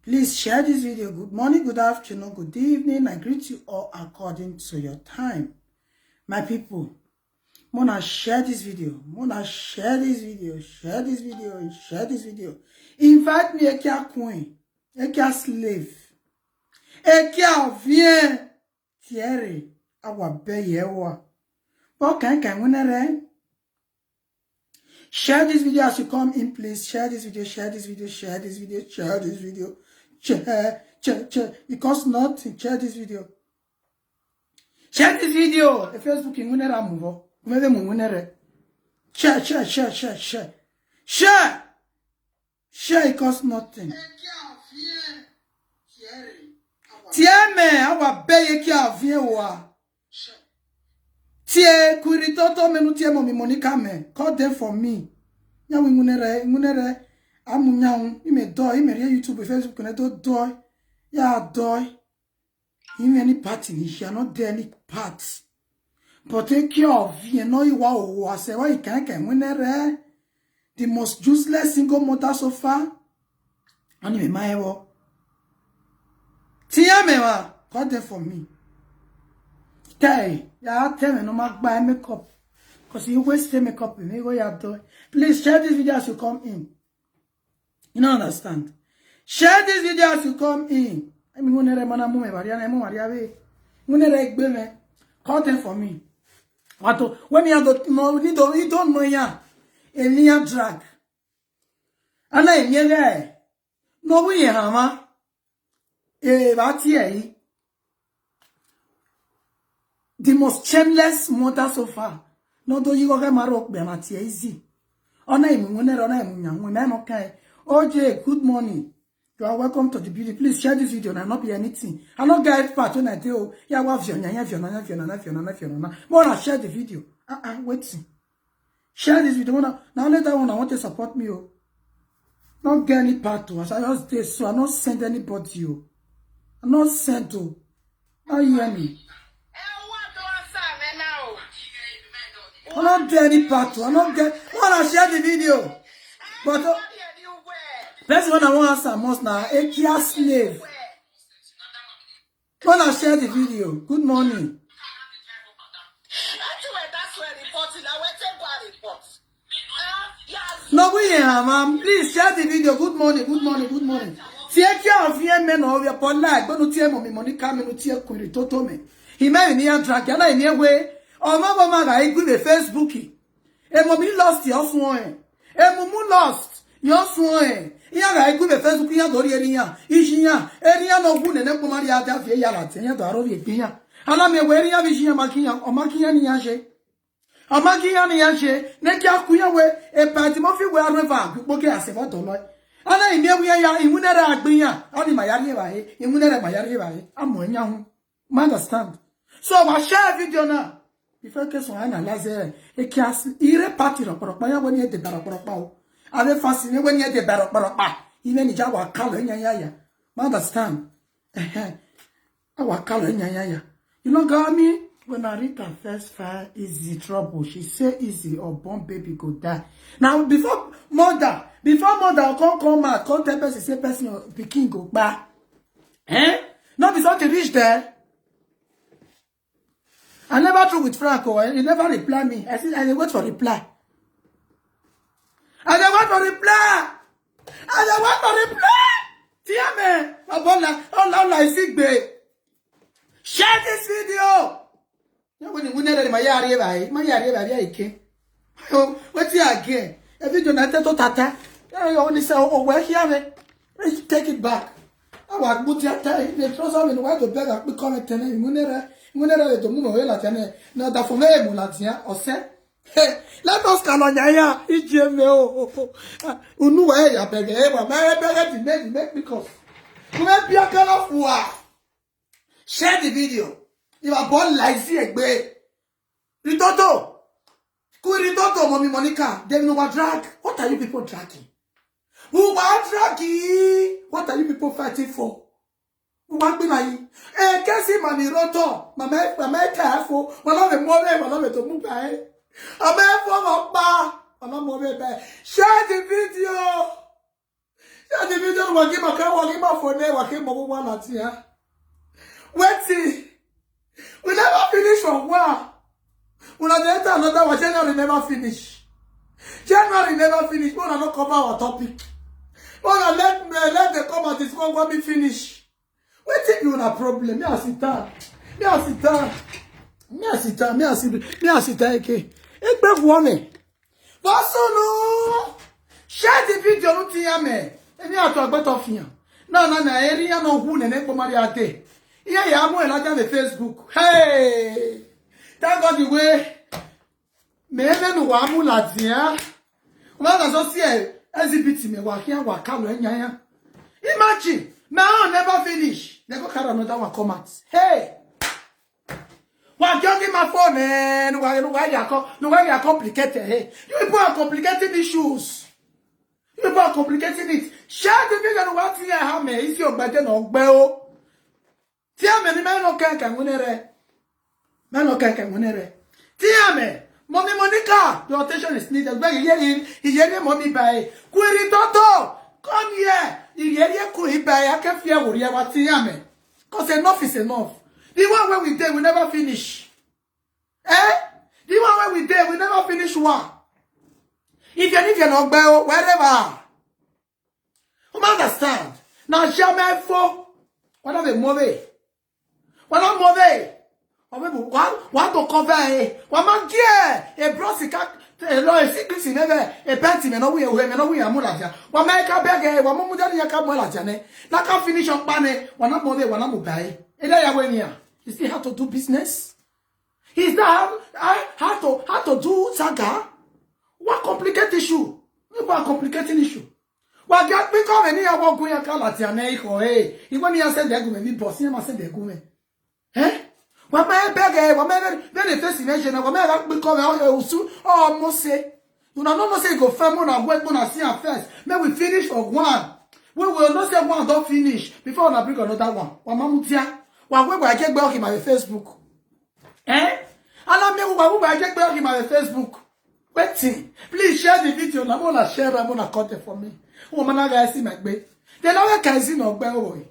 Please share this video. Good morning, good afternoon, good evening. I greet you all according to your time. My people, Mona share this video. Mona share this video. Share this video. Share this video. Invite me a queen, a slave, a vien. Thierry, our beyewa. But can we share this video as you come in, please. Share this video, share this video, share this video, share this video. Share. It costs nothing. Share this video. Share this video. The Facebook in winner move. Maybe winner. Share. Share. It costs nothing. Tiens, mais awa beye ki avien wa. Tie kuritoto menu tie mo mi Monica me. Call them for me. Nya wi munere amunya ime do ime re YouTube Facebook ne do ya do. Ime any party ni she not there any parts. But take care of you know you wa say why you can munere the most useless single mother so far. Ani me maewo. Tia me wa call them for me. Okay, yeah, tell me no mag buy makeup. Because you waste makeup with me, go you do. Please share this video as you come in. You don't understand. Share this video as you come in. I mean, when you're mana mume Maria, mo Maria we. When you're egbe me, call them for me. What when you don't know ya, Elia drag. And I never. No we hama. Bati the most shameless mother so far. No do you go get marok be matie easy. Ona imunere ona imunyanwe me no kai. OJ, good morning. You are welcome to the beauty. Please share this video and not be anything. I not get part when I tell ya wa fiona. More share the video. Wait. Share this video. Now later on I want to support me. Not get any part to us. I just did so I not send anybody. I not send to. Now you hear me. I don't get any part. I don't get. I want to share the video. But person when I want to answer most now. A kia slave. I want to share the video. Good morning. No, we here, ma'am. Please share the video. Good morning. Take care of your men or your polite. But no tear mommy Monica, no tear Queen Toto me. He may near drag. Yana in your way. Oh, mama, I give a Facebooky. A mommy lost your swan. A mumu lost your swan. Yaga, I give a Facebook. Yadoria, Ishia, Eria no good and Maria Davia Yarat, and Yadoria Pia. And I'm aware of Ishia Makia or Makiani Yashe. A Makiani Yashe, Nekia Kuyawe, a Patimofi were never, Boke as a bottle. And I near we are in Munera Agbia, only my Yariva, in Munera Mayariva. I'm one young. Understand? So I share video now. If I case one analyze a cast, ire party of Porokmaya when you the Barakpao. Are they fascinated when you the Barakpa? Even the Jawa color in Yaya. Understand? Our color in Yaya. You know, got me? When I read her first fire, easy trouble. She say easy or born baby go die. Now before mother come out, come tell person say person pikin go back. Not before to reach there. I never talk with Franco. He never reply me. I said, I wait for reply. Dear man, I sick babe. Share this video. When you never my yari again. What's here again? A video not to tata. I only say, oh, where here? Take it back. I want to put your time. They trust me where to beg up become a tenant. Munera to move away like no da for me mulatia or say let us call on ya ijeme unu wa ya beg e make because you make be colorful. Share the video. You are born like egbe ritoto kuritoto mommy Monica they know what drag. What are you people dragging? Who are dragging? What are you people fighting for? Be like, Cassie, Mammy Roto, Mamma careful, one of the more than one of the move by. A man from a bar, I'm not more bad. Share the video Wait, we never finish from one. When I enter another one, January never finish. January never finish. We will not cover our topic. We will let the comment is going to be finished. Wait till you have a problem. Me sit down. Okay. It's brave warning. But so no. Share the video. No tia me. Any ato agbeto fian. No. Area no who ne po mariate. Here you am on the Facebook. Hey. Thank God the way. Me even wa mu latia. Uma ga so see exhibit me wa here wa kalo enya. Imagine. Now never finish. They go carry another one comment. Hey. Why don't give my phone and why you are complicated? Hey, you people are complicating issues. You people are complicating it. Share the video and what you have me. Is your burden or bell? Tell me, man, okay, can winere. Man, okay, can winere. Tell me, Mommy Monica, your attention is needed. But here, mommy by Query Toto. Come here. Here, could buy a cafe or what you me. Because enough is enough. The one where we did, we never finish. Eh? The one where we did, we never finish one. If you're not bell, wherever. You understand? Now, jamais faux. What are the movie? What are movie? What to cover? What man gear? A brossica, a lawyer, secret in ever, a panty, and we are Mulaja. What make a bag, one more than Yakamolajane. Not can finish on Bane, one more, one more buy. And I am here. You see how to do business? Is that how to do saga? What complicated issue? What complicated issue? What got me come and here walk with a calatiane? Hey, even here said they're going to be bossy, I said they're going. Eh? What my beg, what my very first imagine, what my become almost say. You know, not say go family and work on see our first. May we finish for one. We will not say one don't finish before I bring another one. What mamutia? Why I get back in my Facebook? Eh? Allow me who I get back in my Facebook. Waiting. Please share the video. I'm gonna share. I'm gonna cut it for me. Woman, I guys see my bed. Then I can see no boy.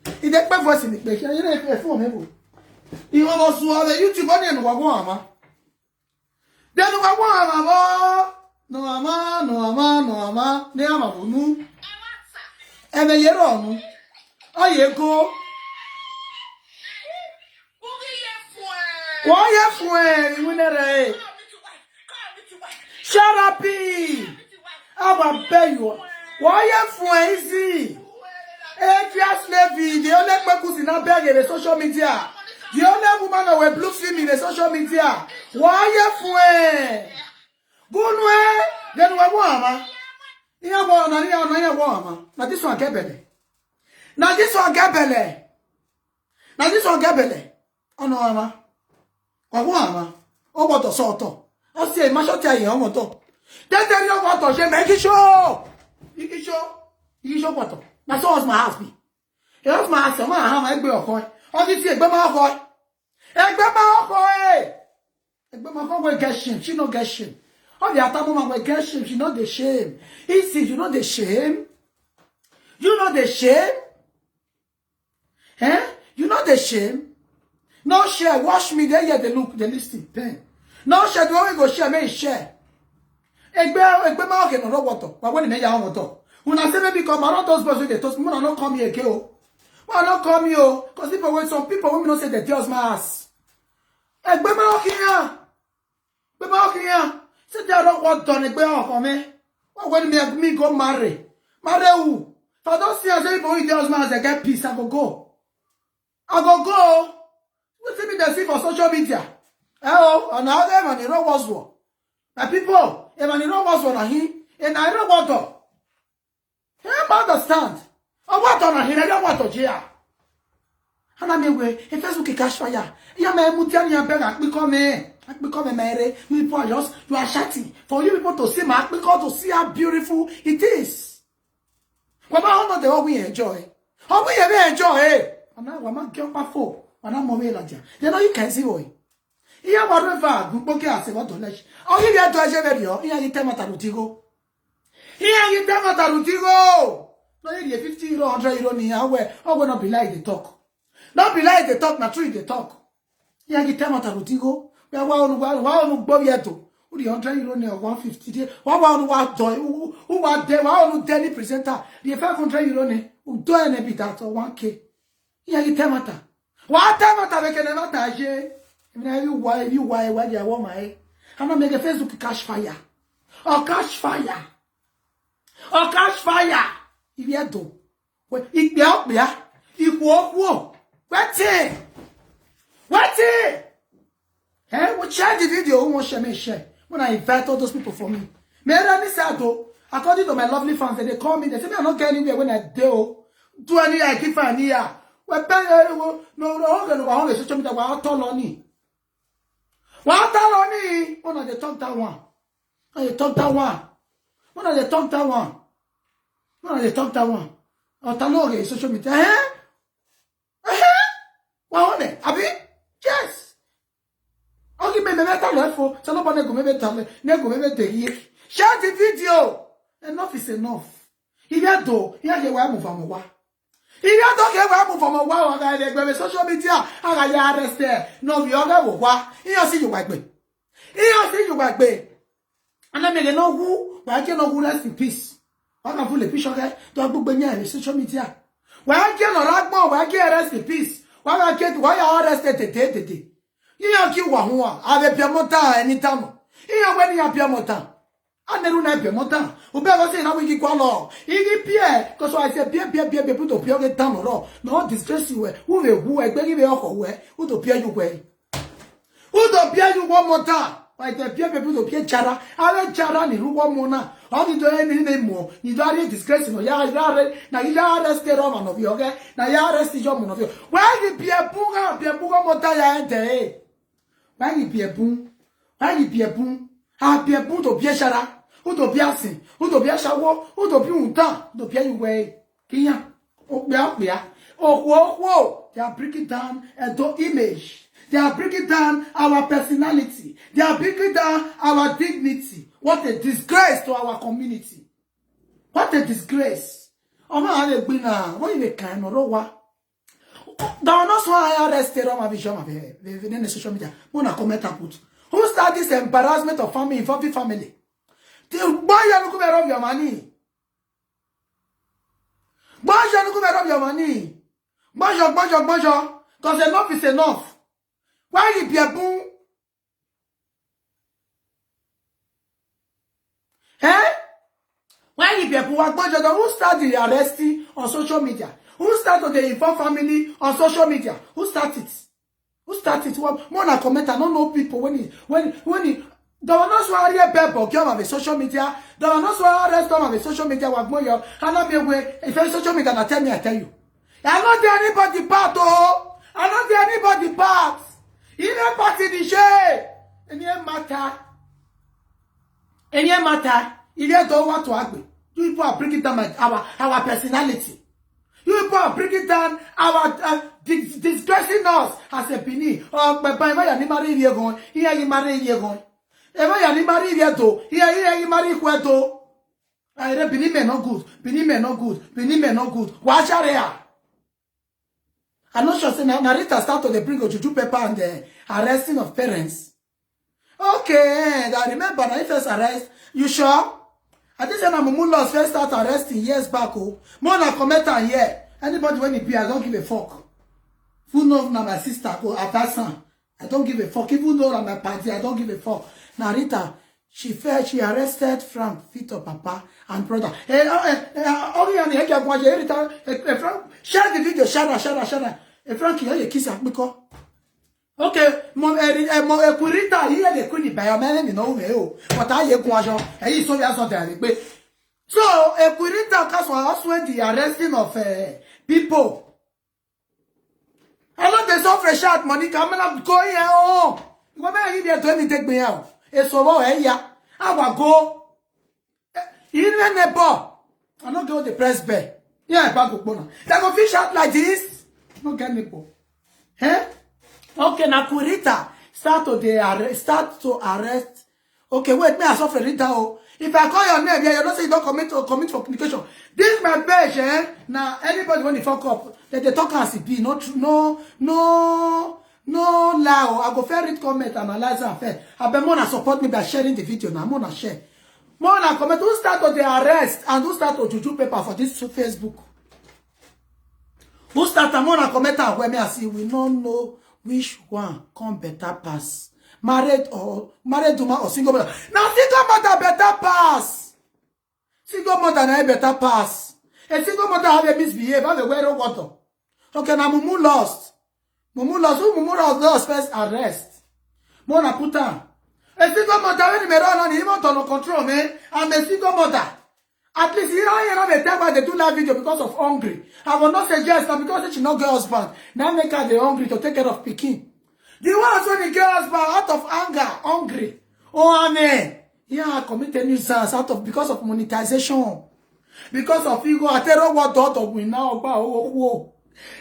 If they pay voice in the page, you know if I phone him. You almost saw the YouTube on and Wagwama. Then Wagwama. No ama. Ne ama bunu. And the year on. Oh, you go. Why you winner? Shut up, I will pay you. Why you easy? Just Levy, the only person in our bag in the social media. The only woman with blue film in the social media. Why you Gunwe, then what woman? You want now this one get belly. Now this one get belly. Oh no, Ama. Wagwama, oh what a sort of. I'll say, my shot here, on top. Then tell you what, she make it show. You can show what. That's all my house be. Here's my house, I have a girl boy. I'll get you a grandma boy. A grandma boy. A grandma boy get shame, she no get shame. Oh, the other woman will get shame, she not the shame. He says, you know the shame? You know the shame? Eh? You know the shame? No share, watch me there, yeah, they look, they listen, then. No share, the only go share, may share. Egbe ma okay, no water. But when you have water, when I say maybe come around those boys with the toast, when I not come here, okay, oh. When I not come here, because people, when some people, women don't say the girls my ass. Egbe ma okay, yeah. Egbe ma okay, yeah. Say they don't want done, egbe ma for me. When me go marry who? If I don't see as people with girls my ass, they get peace, I go. What see me they see for social media? Oh, and now them and you know what's what. My people, and you know what's what and I don't want to. I understand. I want on I don't want to jail. And I mean, if Facebook cash fire, you may mutian your bag, become a Mary, you are chatting for you people to see my because to see how beautiful it is. Well, I don't know the how we enjoy. How we ever enjoy, and now I'm not going back for. And I'm more like you know you can see boy. Here whatever good book as what to let. Oh you get to a video. Here you tell me Tarutigo. No, you 50 euro, 100 euro ni where oh we not be like the talk. Not be like the talk, na true the talk. Ya gi tema ta rutigo. We wa onu gbo yeto. Who the 100 euro ni or 150. Wa onu wa joy. Who wa de wa onu daily presenter. The 500 euro ni who do any bit that or 1k. Ya gi tema ta. Wa tema ta we can never ta je. You why you want my. I'm not make a Facebook cash fire. Or cash fire. Or cash fire. If you do. Well, it be out there. It walk. What's it? Eh? We share the video. Who wants to share? When I invite all those people for me. According to my lovely fans, they call me. They say, I'm not getting anywhere when I do. Do any I give an ear. Well, no, social media. What When are they talk that one? When they talk that one? When are they talk that one? When are they talk that one? Oh, social media. What on it? Abi? Yes. Okay, me better left for. So nobody go maybe tell me. Nego maybe the year. Share the video. Enough is enough. If you do, you have to move from a if you don't get move from a while, I got social media. I got arrested. No, you are what? You see you white me. You see you white me. And I may know who, but I cannot who rest in peace. I can pull a picture okay? Don't book Benya social media. Why I cannot rock more, why I can't rest in peace? Why I arrested today? You know, you want I have Piamonta anytime. You know when you have Piamonta. I never know Piamonta. Who better say how we get along? He Pierre, because I said Pierre, put to Pierre get down or no disgrace you. Who I believe you who to Pierre you way. Who to Pierre you one more time? Like the Pierre people to Pierre Chara. I let Chara ni who one more now. How do you do anything more? You don't disgrace no. Now you arrested Roman of you, okay? Now you arrested your man of you. Why the Pierre Bunga Motaya enter? Why the Pierre Bung? Why the Pierre Bung? Ah, Pierre Bung to Pierre Chara. Who to Pierre Sin? Who to Pierre Shawo? Who to Pierre Unta? To Pierre you way. Kia. Oh, yeah. Oh, whoa. They are breaking down the image. They are breaking down our personality. They are breaking down our dignity. What a disgrace to our community. What a disgrace. Oh, man, I've been what you kind of what? That's why I arrested on my vision of the social media. Mona comment put. Who started this embarrassment of family involving family? Why you look at your money? Why you look at your money? Bonjour. Because enough is enough. Why you be a boom? Eh? Why you be a boom? Who started the arresting on social media? Who started the inform family on social media? Who started? Well, more than comment, I don't know people when he there were not so area people come on the social media. There were not so arrest on the social media. What more you? I not be away. If you social media, I tell you. I'm not there anybody part oh. I'm not there anybody part. You know part in the shade. Any matter. You don't want to argue. You people are breaking down our personality. You people are breaking down our disgracing us as a Bini. Oh, but by my marry here going. Here you marry here going. Eva ya ni marry here to. Here you marry kweto. I read Bini men not good. Bini men not good. Watch area. I'm not sure. Say Narita start to bring Ojuju Pepper and the arresting of parents. Okay, I remember when I first arrest. You sure? I think when Mumulos first start arresting years back. Oh, more than commenter here. Anybody when it be, I don't give a fuck. Who knows now my sister go at that son? I don't give a fuck. Even though I'm my party, I don't give a fuck. Narita, she arrested Frank, Vito, Papa, and brother. Share the video, share. Frank, you kiss her because. Okay, Kurita, here the queen by a man, you know, but I hear Quajon, and he saw that something. So, Kurita cast was when the arresting of people. I know there's no fresh out money coming up going home. What may I give you to take me out? It's over here. I will go. Even the ball. I'm not going to press bell. Yeah, back up. They go fish out like this. No get me ball. Eh? Okay, now Kurita start to arrest Okay, wait, me I suffer it down. If I call your name, yeah, you don't say you don't commit for communication. This my page, eh? Now anybody when they fuck up, they talk as it be, no lie. I go fair it comment, analyze and fair. I bet Mona support me by sharing the video now. Mona share. Mona comment who start to the arrest and who start to juju paper for this Facebook. Who start a Mona comment where me I see we don't know which one come better pass. Married woman or single mother. Now single mother better pass. Single mother na better pass. A single mother have a misbehave, have a wear of water. Okay, now Mumu lost. Mumu lost. Who Mumu lost first arrest. Mona put her. A single mother when he may run on him out on control, man. I'm a single mother. At least you know the time why they do that video because of hungry. I will not suggest that because she not get husband. Now make her the hungry to take care of Peking. The ones when the girls but out of anger, hungry. Oh, amen. Yeah, committed nuisance out of because of monetization. Because of ego, I tell you what thought of we now about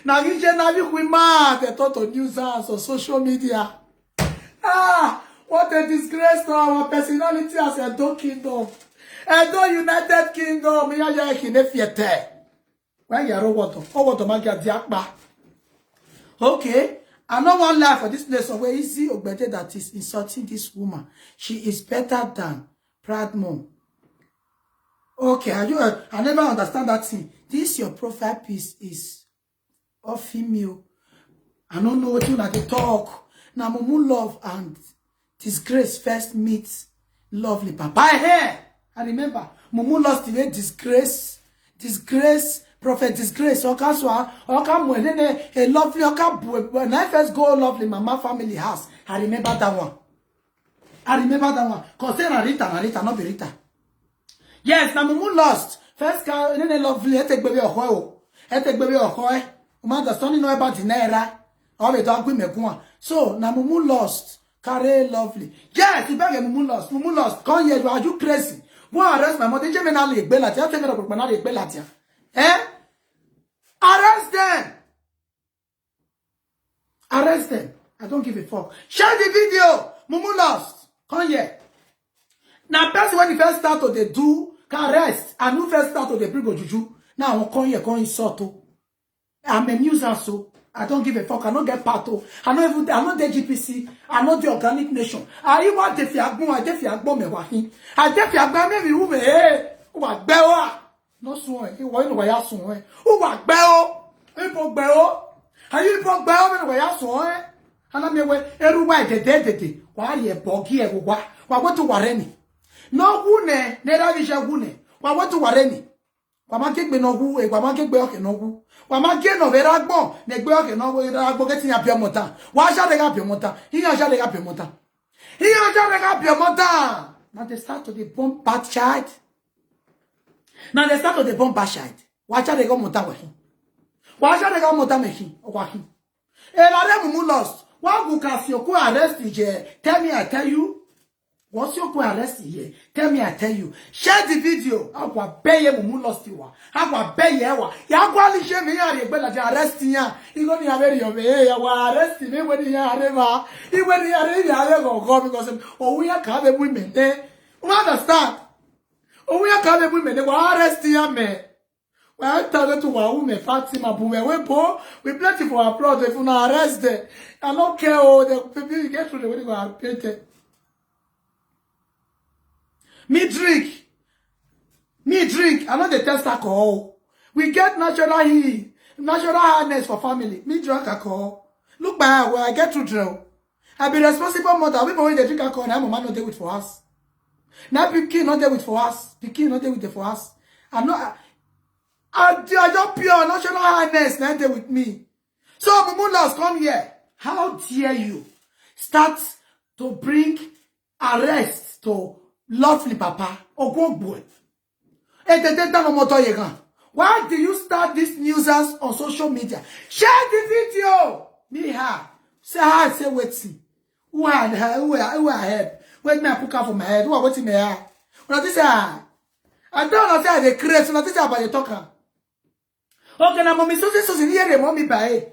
now you generally we mad the thought of nuisance on social media. Ah, what a disgrace to our personality as a Edo Kingdom. Edo United Kingdom, me ya kine fiete. When you are what magia diakba. Okay. I no one lie for this place of where easy Ogbete that is insulting this woman. She is better than proud mom. Okay, I never understand that thing. This your profile piece is of female. I don't know what you like to talk. Now Mumu love and disgrace first meets lovely papa. Here, I remember Mumu lost the way disgrace. Prophet disgrace, or come a lovely, when I first go lovely mama family house, I remember that one. Concern Rita, not be Rita. Yes, now Mumu lost. First car, then a lovely, I take baby or hoe. I take baby or hoe. Mother, son, know about the naira. All the dog with me go. So, now Mumu lost. Carry lovely. Yes, you better Mumu lost. Mumu lost. Come here, are you crazy? Go arrest my mother. Jimmy Nally, Bellatia, tell me about Manali, Bellatia. Eh? Arrest them! Arrest them. I don't give a fuck. Share the video. Mumu lost. Come here. Now, person when he first start to the do can rest. And who first start to the bring juju. Now, come here, come insult. I'm a nuisance, so I don't give a fuck. I don't get part of. I'm not the GPC. I'm not the organic nation. I even want the fiagbon. I def fiagbon me wahin. I def fiagbon me who me eh. Who are bewa. No soon. He want no ya soon. Who are bewa. People bewa. Are you people bewa me no ya soon? And I'm way everywhere de. Why ye bogi e wa. Wa want to wareni. No gune. Nera visha gune. Wa want to wareni. Wa ma kegbe no gu e wa ma kegbe oke no gu. Wa ma ge no vera gbon ne gbe oke no gu vera gbo ke tin apia mota. Wa sha de ga apia mota. He sha de ga apia mota. He sha de ga apia mota. Now they start to the bomb bad child. Now they start to the bomb bad child. Wa sha de ga mota wa hin. Wa sha de ga mota me hin. O wa hin. E la re Mumu lost. Wa gu ka si oku arrest je. Tell me I tell you. What's your arrest here? Tell me I tell you. Share the video. Agwa beye Mumu lost you. Agwa beye wa. Ya gwa li she me ya re gbe la je arrest yan. Igo ni averi yo me ya wa arrest me when ya areva. I when ya re ya go because we ya ka be women there. You understand? We ya ka be women there wa arrest yan me. We are telling to wa women Fatima buwe we po. We plenty for applaud if you arrest them. I don't care oh the people get through the way go are painted. Me drink. I know they test alcohol. We get natural healing, natural hardness for family. Me drink alcohol. Look by where I get to drill. I be responsible mother. We when they drink alcohol, now mama not there with for us. Now Pikin not there with for us. Pikin not there with the for us. I'm not. I just pure natural hardness not there with me. So Mumu lost come here. How dare you start to bring arrest to lovely papa boy. Why do you start this nuisance on social media? Share the video. Me her. Say hi, say waiting. Who I help? Wait me I put for my head. Who are waiting me here? When I say I don't know say they create. So I say about the talker. Okay, now mommy Susie here the mommy by.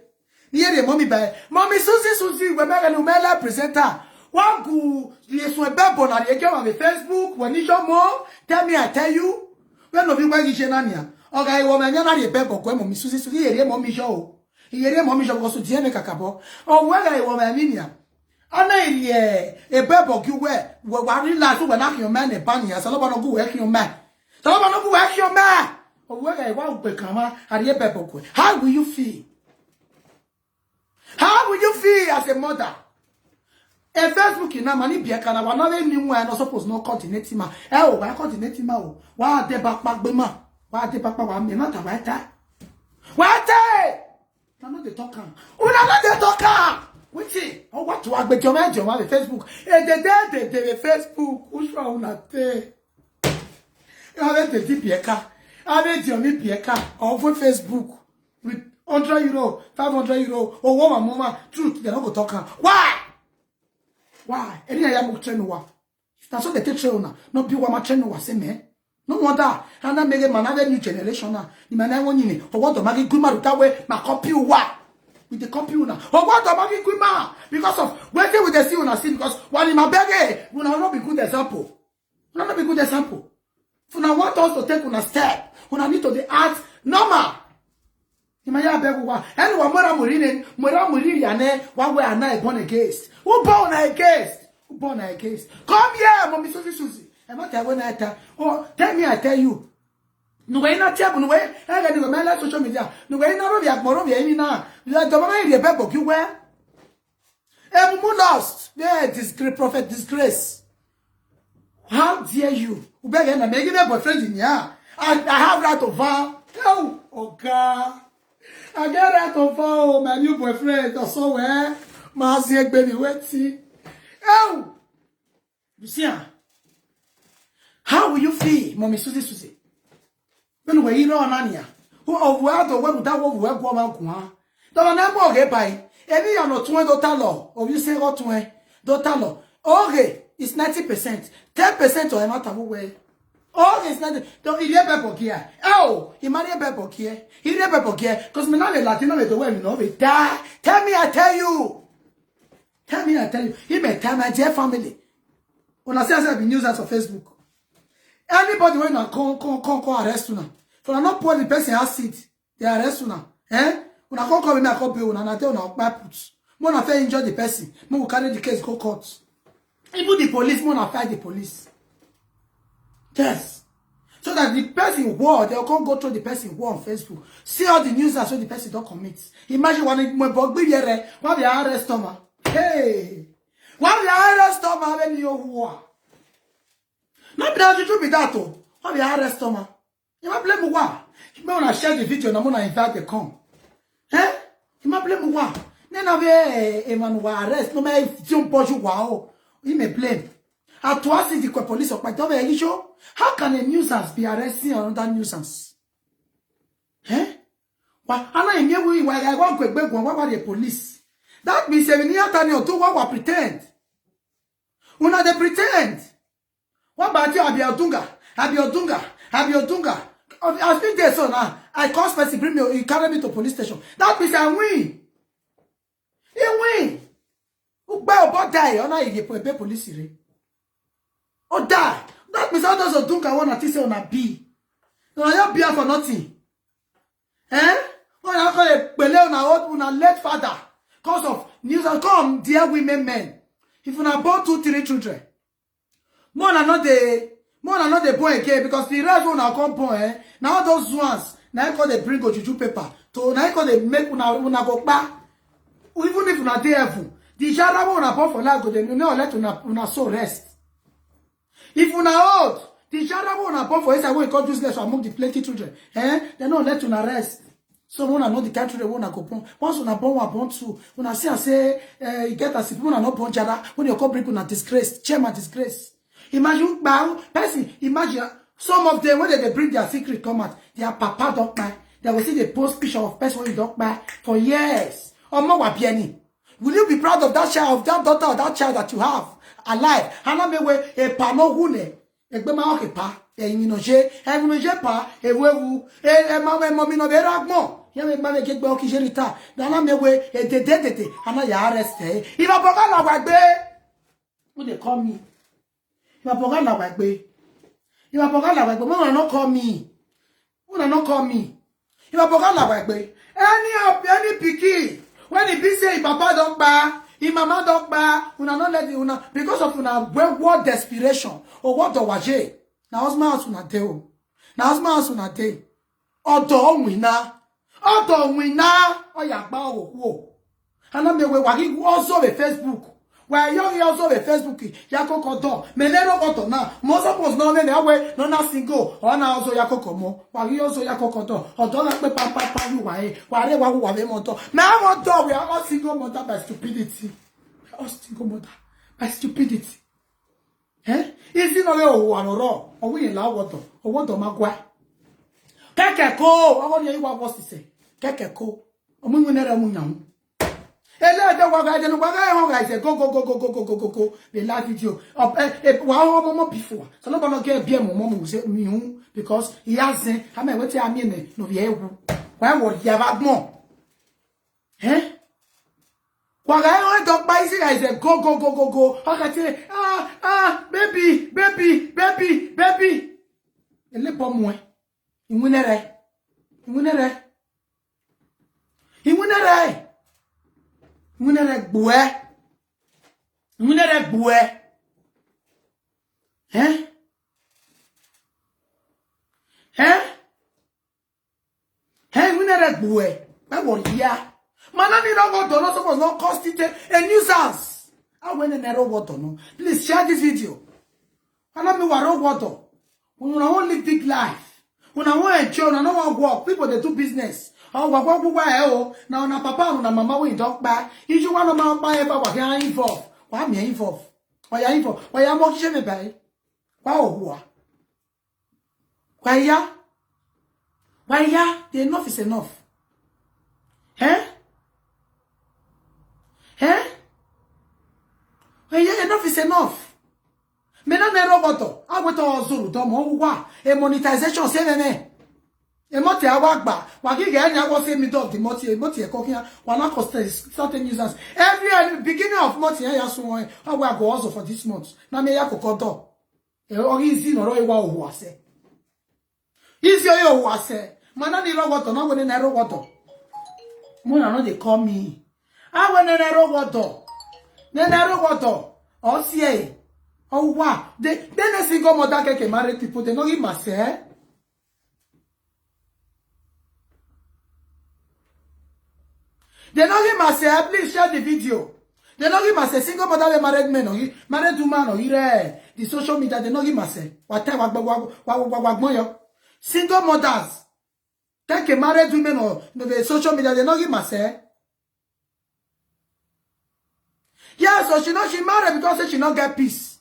Here the mommy by. Mommy Susie we make a numela presenter. What go? Yes, when Bebo na the on Facebook. When you show more, tell me I tell you. When of you going to Nania? Okay, woman, you're not a Bebo. When mommy Susie, here, mommy show. Here, mommy show goes to Tiene Kakabo. Oh, where I woman Minia. I know a Bebo you wear. What relax when I your man a bunny. I saw no go work your man. So no go work your man. Oh, where I want to become a Bebo. How will you feel? How will you feel as a mother? A Facebook in a money beer can have another new one, not suppose no continent ma. Oh, why continent ma? Why the back bema? Why the back one may not have right time? What? I'm not the talker. We're not the talker. Which is, oh, what to work with your man, Facebook? And the Facebook, who's wrong at the Pieka? I made your Pieka over Facebook with €100, €500, or woman, mama, truth, they're not going to talk. Why? Why? Any I am train wa. That's what they take train not be one train wa say me. No wonder. And I make another new generation na. The man I want you. Or what to make good man that way my copy wa. With the computer. Or what to make good man because of waiting with the see on see because while in my bag will not be good example. Will not be good example. For now want us to take on a step. When I need to the art normal. Imaya beg wa. Anyone mora muri ane one way and I born against. Who born against? Who born against? Come here, mommy Susie. I'm not when I tell. Oh, tell me, I tell you. No way not tell no way. I got to my social media. No way not of Yakmoro, any now. Like the man in the Bible, you wear. Everyone lost. Yeah, disgrace, prophet, disgrace. How dare you? Who beg and making a boyfriend in ya? I have right of vow. Oh, God. I get right of vow, my new boyfriend, or so where. Maziek baby wetty. Oh, you see, how will you feel, mommy Susie? When we know Nania, who of where the one that will work woman, don't know more get by. Any you not $20 or you say what $20. Okay, it's 90%, 10% or a matter of way. Oh, it's not. Don't you hear people here? Oh, he marry people here. He hear people here because me not a Latino with the way me know it. Tell me, I tell you. Tell me, I tell you. He may tell my dear family. When I say I be news as of Facebook. Anybody when I call arrest you now. For I not put the person has seat, they arrest you now. Eh? When I call me, I call bill and I tell you my puts. When I fair injure the person, me will carry the case go court. Even the police, when I fight the police. Yes. So that the person war, they'll come go through the person war on Facebook. See all the news that so the person don't commit. Imagine when my bug be here, what they arrest them. Hey, what the arrest Thomas when you war? Not be that you be that oh. What the arrest Thomas? You might blame what? You may wanna share the video and I'm gonna invite the come. Eh? You might blame what? Then I'll be a man who arrest. No matter if you push you wow. You may blame. At twice the police of my daughter issue. How can a nuisance be arresting another nuisance? Eh? Well, I know you I want to go what the police. That means 7 years or 2 what pretend. Una they pretend. What about you? Abiodunga. I speak there so now. I call person bring me, he carry me to police station. That means I win. You win. Who buy about die? Or not if you pay police or die. That means all those Odunga want to say on a B. No, you be for nothing. Eh? When I call a Bele on a late father. Cause of news and come, dear women, men. If you are born 2, 3 children, more than not the boy again because the rest one are come born. Eh? Now those ones, now call they bring go juju paper. So now call they make una go back. Even if una dey heaven, the jara one born for life go they no let una so rest. If una old, the jara one born for inside wey call useless among the plenty children. They no let una rest. So when I know the country they wanna go born. Once when I born two, when I see and say you get as if when I not born jara, when you come bring una disgrace, chairman disgrace. Imagine person, imagine some of them when they bring their secret come out, their papa don't buy. They will see the post picture of person when you don't buy for years. Or more wapieni. Will you be proud of that child, of that daughter, or that child that you have alive? Hana mewe e pa no hune. Egbe ma oke pa. Eminoje pa ewewu mami no beragmo ya me mame ke gbe oki jerita dana mewe edededede ana ya arrest e iba boga la gbagbe Who they call me? If I forgot like way. If I forgot like way, who not call me? Who not call me? If I forgot like way, any picky. When it be say papa don't buy, if mama don't buy, una not let you because of una what desperation or what the waje. Now husband house una tell. Now husband house una tell. Odo wina. Odo wina. Oya gba owo. And I'm we also a Facebook. Why young also a Facebook? Yako kodo. Menero kodo na. Most of us know na we no na single. Or na also yako komo. Why also yako kodo. Odo na pe papa you wae. Why wa we moto. Na moto we are all single mother by stupidity. All single mother by stupidity. Eh? Is it no we o anoro? O we la woto. O woto magwa. Keke ko. I want you what to say. Keke ko. O mu nere mu nyamu. Ele de waga de no waga say go. The last video. Wa mo before. So no ba get bia mo say mi hu because he has I mean what I mean no be ewu. Why would you have more? Eh? Waga I don't buy say go. I say baby. Ele po mo e. Imunere. Munere boué. Hein? Munere boué. But what ya? Manani don't go to no suppose not constitute a nuisance. I went in a water no. Please share this video. Manami waro water. When I want live big life. When I want enjoy, I don't want work. People they do business. Oh, what now na papa na mama we talk back. If you want to buy ever what you involved. Why me involved? Why you involved? Why you more me buy? Why ya? The enough is enough. Eh? Why ya enough is enough. Me na roboto. I want to zulu to mo wa. A monetization say me. Emote awagba wakige any ago say me of the moti e cooking wana cost certain users every beginning of month ya so won how we go also for this month na me ya kokoto e o easy no ro iwa ohu ase easy o ohu ase mana ni rogoto na we na rogoto mo na no dey call me I we na rogoto o sie o wa they no single mother keke married people they no give myself. They don't give myself, please share the video. They don't give myself single mother married men or married woman or the social media, they don't give myself. Single mothers. Take a married women or the social media, they don't give myself. Yeah, so she married because she not get peace.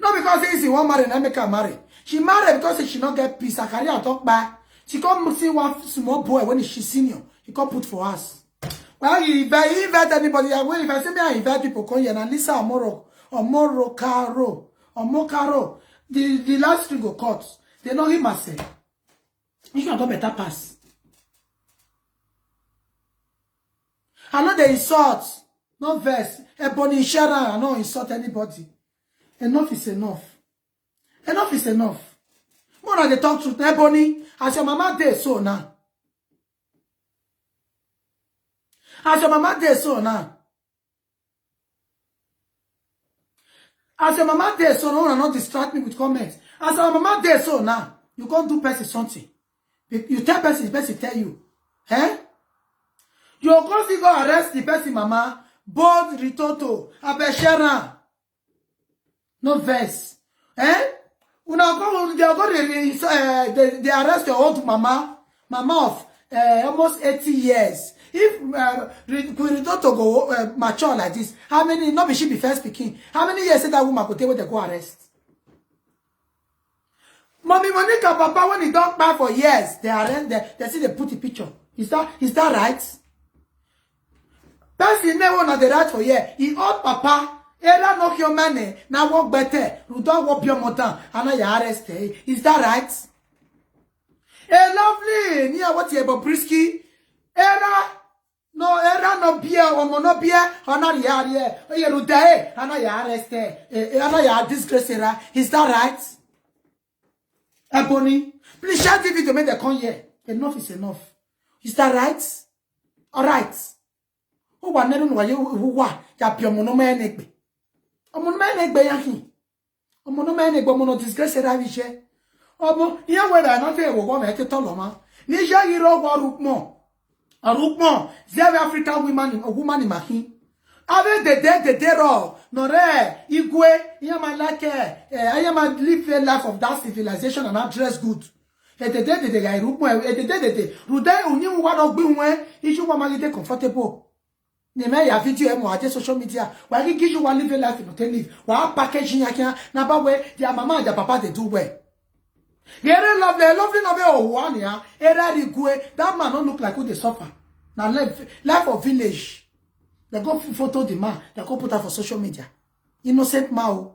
Not because she won't marry and make her marry. She married because she not get peace. Her career talk back. She come see one small boy when she's senior. He can't put for us. Well, if I invite anybody, if I say me I invite people come here and Lisa or Caro, the last three go cut. They know him myself. You can go better pass. I know they insult, no verse. Ebony Sharon, I don't insult anybody. Enough is enough. Enough is enough. More than they talk truth. Ebony, as your mama did so now. As your mama did so now. As your mama did so now, not distract me with comments. As your mama did so now, you can't do person something. You tell person tell you. Eh? You go go arrest the person mama, both Ritoto, Abeshara. No verse. Eh? They arrest your old mama of almost 80 years. If Ritoto go mature like this, how many, not be she be first speaking, how many years that woman could take when they go arrest? Mommy Monica, Papa, when he don't buy for years, they arrest, they see they put the picture. Is that right? Person never want the right for year. He old Papa. Era knock your money, now walk better. You don't walk your motor, and I arrest. Is that right? Lovely. Near what you about Brisky? Era Ana no bia o mo no bia ana yare o ye rudae ana ya arrest ana ya disgrace ra. Is that right? Ebony, please share the video make they come here. Enough is enough. Is that right? All right. O wa nenu no ye wa ya pio mo no me negbe. Omo no me negbe ya hin. Omo no me negbe mo no disgrace ra bi she. Omo iya we da na fe wo me te toloma. Ni ja yiro wa rukmo. Arukmo, zero African woman in Mahi. Ave the day ro, nore, igwe, yama like, I am a live a life of that civilization and not dress good. The day the guy rukmo, the day Rude uni what of being where issue wa malite comfortable. Neme ya video emo ate social media. Why give you one live a life in hotel live? Why packaging yakia na ba we their mama and their papa they do well. Very lovely oh one ya. That man don't look like who they suffer. Now life of village. They go photo the man. They go put her for social media. Innocent man.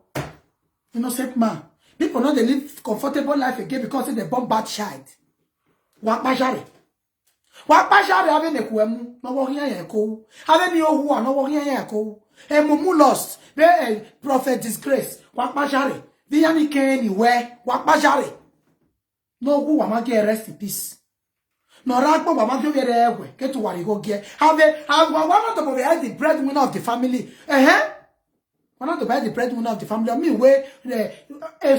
Innocent man. People know they live comfortable life again because they bomb bad child. Wakpashare. Wakpashare have ne kuemu. No worry ya ko. Have ni ohu no worry ya ko. Mumu lost. Be prophet disgrace. Wakpashare. Be yani ke anywhere. Wakpashare. No who am get rest in peace. No rakpo mama go get ewe. Get to worry go get. Have one of the breadwinner of the family. One of the breadwinner of the family. I mean where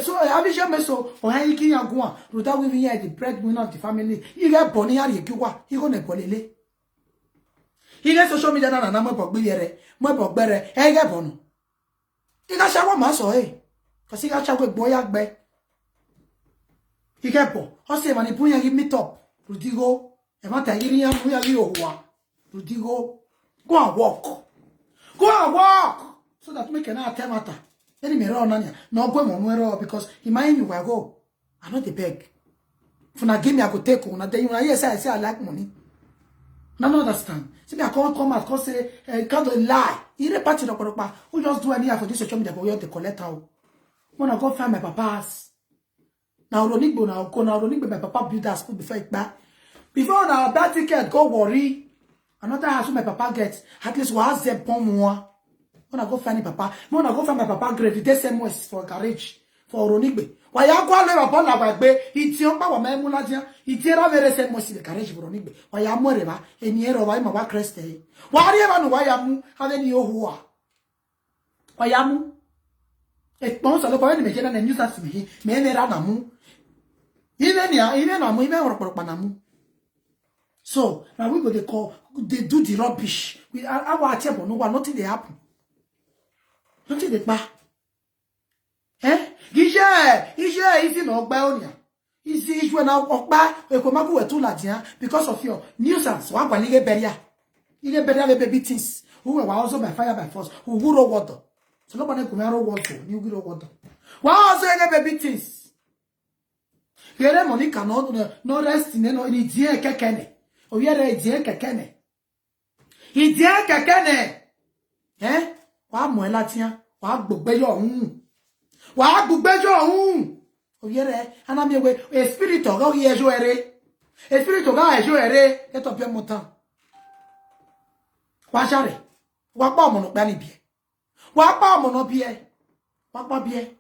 so abisha meso o han yiki yagun ruta we here the breadwinner of the family. You get boni ari ekiwa. You go ne bolele. You get social media na mo bogbe yere. Mo bogbere. E get bonu. You ga shawo ma so Cause you ga shawo egbo ya gbe. Ikepo, ose mani punya give meet up. Rudigo, e mata yiri ya punya li owa. Rudigo, go and walk. Go and walk. So that make an atemata. Any me run on ya. No go mo because he mind you will go. I not the beg. For na give me I go take on. Then you yes I say I like money. No understand. See me I can't come out cause say can't lie. You reparty no koropa. Who just do any for this social media but we have to collect out. Wanna go find my papa's. Now Ronigbo now go now Ronigbo my papa build that school before it back. Before now that ticket go worry. Another house my papa gets. At least we'll ask them pon more. Wanna go find papa. Wanna go find my papa grave. They same was for garage for Ronigbo. Why you go live upon la bagbe? It's your power my muladia. It's your very same was the garage for Ronigbo. Why you more river? And year of I'm a crest. Why you why you have any who are? Why you? It won't allow any machine and use that to me. Many ranamu. Even so now we go they call they do the rubbish. We our table no one nothing they happen. Nothing they buy. Easy no buy on ya. Easy when now okba ekomagu we too latia because of your nuisance. One kwa lige beria. Lige beria le baby things. Who were also by fire by force. Who roll water. So nobody come roll water. You roll water. Why also any baby things? Here money cannot no rest in no idea kekene. O yere idea kekene. Idea kekene. Wa mo latia, wa gbogbejo ohun. Wa gbogbejo ohun. O yere ana mi we a spirit of go yejo ere. A spirit of ga yejo ere e to pe motan. Wa jare. Wa pa mo no gba ni bi. Wa pa mo no bi e. Wa pa bi e.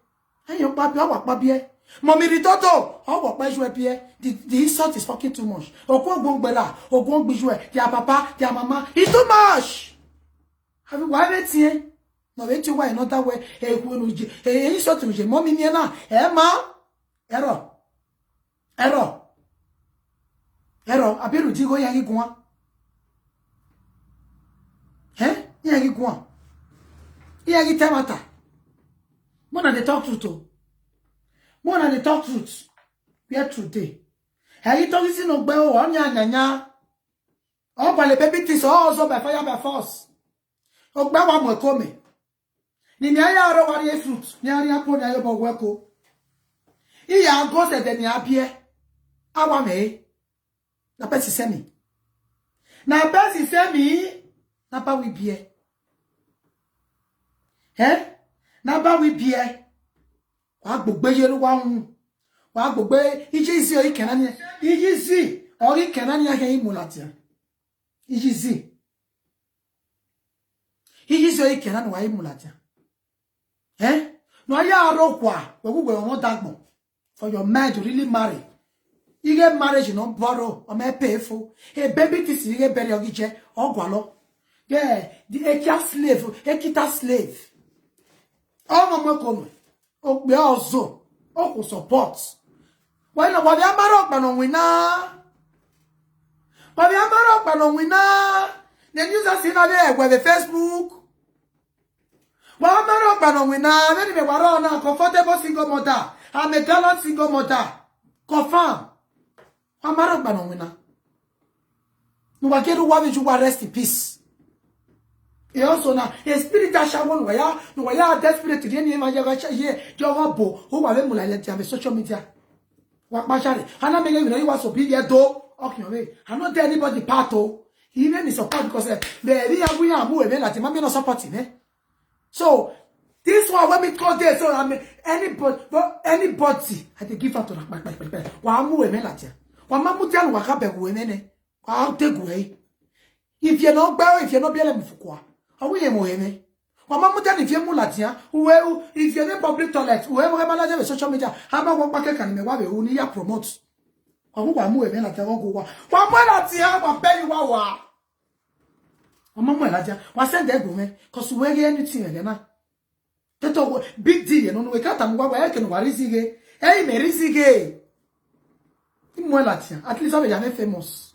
Eyo pa bi wa pa bi e. Mommy Ritoto, how about my joy? The insult is fucking too much. Okon Bongbela, Okon Bijou, their papa, their mama, it's too much. Have you why it here? No, wait you why another way. Hey, insult to me, mommy, Niana, ma? Error. I better go Yagi Gua. Yagi Gua. Yagi Tamata. Mona they talk to. More than the talk truth. Where today? Have you talking to no bell on ya? Oh, by the baby tis also by fire by force. Oh, by one more come. Ninya ro wari fruit. Nyari apon ya yobo weko. Iya go se de ni apie. Awa me. Na pesi semi. Na pesi semi. Na pa wi bie. Na ba wi bie. Wa gbogbe yero wa gbogbe iji si o ikena ni iji si o ikena ni ahe imulatia iji si He is your can and why mulatia. Eh? No, ya roqua, but we will not dagmo for your man to really marry. You get marriage, you don't borrow or may pay for a baby to see a berry or gualo. Yeah, the Ekia slave, Ekita slave. Oh, Mamma come. Oh, we also. Oh, who supports. Why not? What are Marok winner? What are Marok winner? Then use us in a day where the Facebook. What are Marok winner? Then we were on a comfortable single mother. I'm a gallant single mother. Confirm. What are Marok winner? No, I get to want you rest in peace. E also na a spirit that shall one way out, no way out desperate to the enemy of your Jobo, who are them like the social media. What my shari? I'm not making you want to be there though. Okay, away. I'm not there anybody part oh. He even is support because the we are moving like the not supporting eh. So this one when we call this so I mean anybody I to give out to my Wa move like Wa mamutan wakabe women. I'll take away. If you're not bow, if you're not better before. How we moheme? Wamamutan if you're mulatia, who if you're in public toilet, whoever manager with social media, how about what can me wabe who near promotes? Or who are moving like a go. Wamalatia, what pay you wawa? Wamalatia, what said that woman? Cause we get anything again. That big deal, no, we can't what I can what is he? Hey, Merizige. Imolatia, at least I am famous.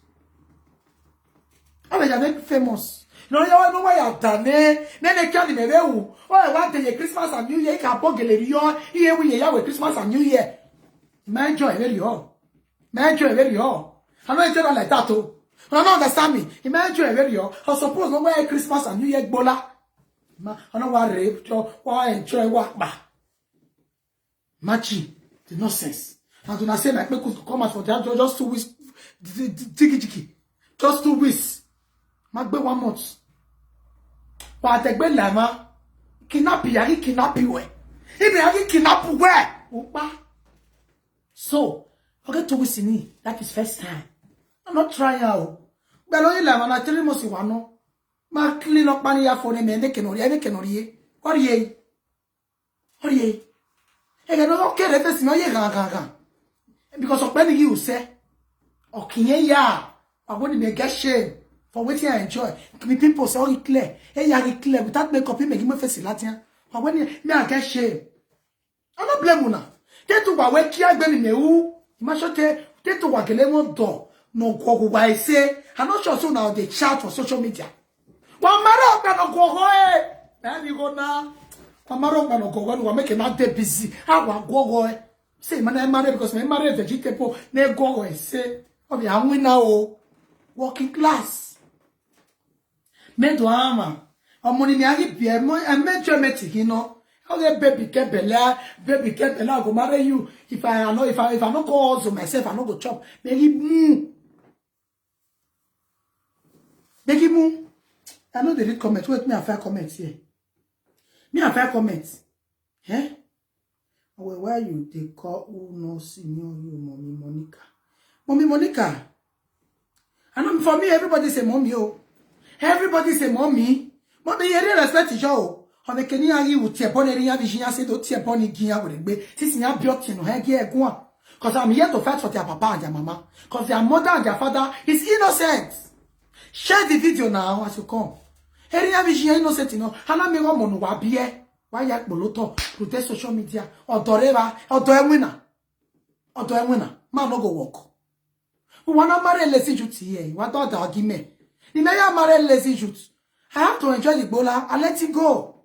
I am famous. No, you know why I've done it. Then they can't even know. Oh, I want the Christmas and New Year. You can't bog here we are with Christmas and New Year. Man, joy very all. Man, joy very all. I know it's not like that, too. I don't understand me. Imagine very all. I suppose no way Christmas and New Year bola. I know what rape, why enjoy what ba. Machi, the nonsense. I do not say like me could come out for that just 2 weeks. Tiki. Just 2 weeks. Magbe 1 month. But I take lama. Kidnappy, I kidnap you. If I kidnap where? Opa. So, forget 2 weeks in it. That is first time. I'm not trying out. But only lama na 3 months wano. Ma clean up money for them and they can only. What ye? What ye? I don't care if it's no ye gaga. Because of many you say. Okay, yeah. I want to make a shame. For what I enjoy. Me people say, oh, clear. Hey, you clear. Without makeup, you make me face Latin. But when me I get shame. I'm not blame you. Te to wa we kia gbe me wu. Imagine te to wa gele won do. No go why say. I'm not sure so now they chat for social media. Wa mara ka no go ho eh. You go na. Wa mara ka no go wa make na dey busy. I wa go say man I marry because me marry vegetable. Na go say. Oh, be am now o. Working class. Me do ama. Omoni mi agi bie mo emejo meti hino. Okay, baby get bella I go marry you. If I not go also myself, I not go chop. Make it I know they read comments. Wait, me a fair comments here. Me a fair comments. Eh? Well, why you they call who no senior you, Mommy Monica? Mommy Monica. And for me, everybody say mommy, oh. Everybody say mommy. Mommy, you really respect each other. On the Kenya, you would tear upon area vision, say, don't tear upon Gia with be. Since you have built in her gear, go on. Because I'm here to fight for their papa and their mama. Because their mother and their father is innocent. Share the video now as you come. Area vision innocent, you know. Hana me one mono wabie. Why yak boloto? Protest social media. Or doreva. Or doemwina. Or doemwina. Man no go walk. We wanna marry lazy youth here. What don't argument? The mayor marry lazy youth. I have to enjoy the bola and let it go.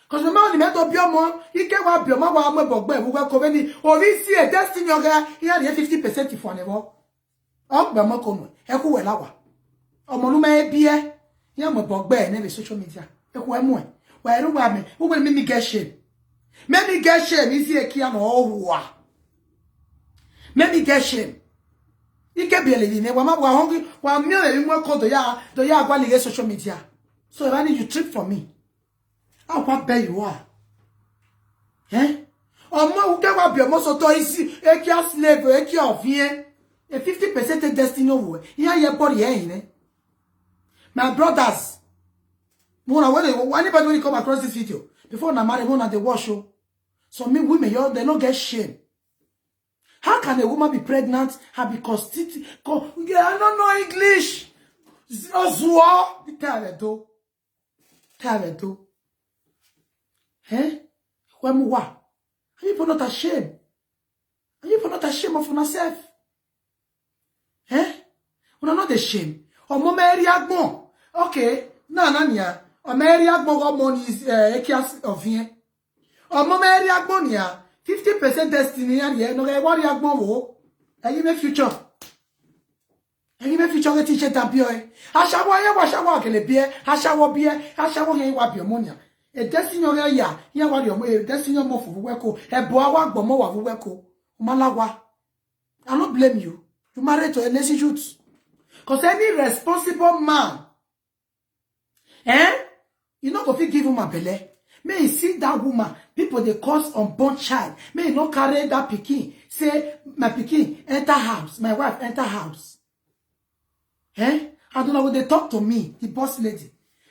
Because the man the meant to be more, he can have your mama and my bugbear who will come in. Or we see a destiny your guy, he had 50% if one ever. Oh, Bamacono, Echo Elawa. Or Monuma beer, young bugbear, never social media. Echo Emoy. Where do I mean? Who will make me get shame? Make me get shame, is here Kiano or make me get shame. You can't be a lady. When I'm hungry, while I'm nearly more called the ya going to social media. So if I need you trip for me, how what bear you are? Eh? Or more, get up your muscle toys, a care slave, a care of here, a 50% destiny over. Here, your body, eh? My brothers, Mona, when anybody when you come across this video, before na marry, Mona they wash you. So me women, they don't get shame. How can a woman be pregnant and be constituted? I don't know English. Tell it though. Tell it though. Eh? When what? Are you not ashamed? Are you not ashamed of yourself? Eh? We're not ashamed. Or mama area bon. Okay. No, Nanya. Or Mary Agbo money is a of here. Or mama area bon ya. 50% destiny and yeah, no worry Agbo. I give a future. I give a future a teacher tampio. Hashawa kele beer, Hashawa beer, Hashawa he wap your money. A destiny of ya, ya what your way, destiny of Mofo, a boa bomo of Weko, Malawa. I don't blame you. You married to a lazy youth. Because any responsible man, you not go fit give him a belly. May he see that woman, people they cause unborn child. May he not carry that pikin. Say, my pikin, enter house. My wife, enter house. I don't know what they talk to me, the boss lady.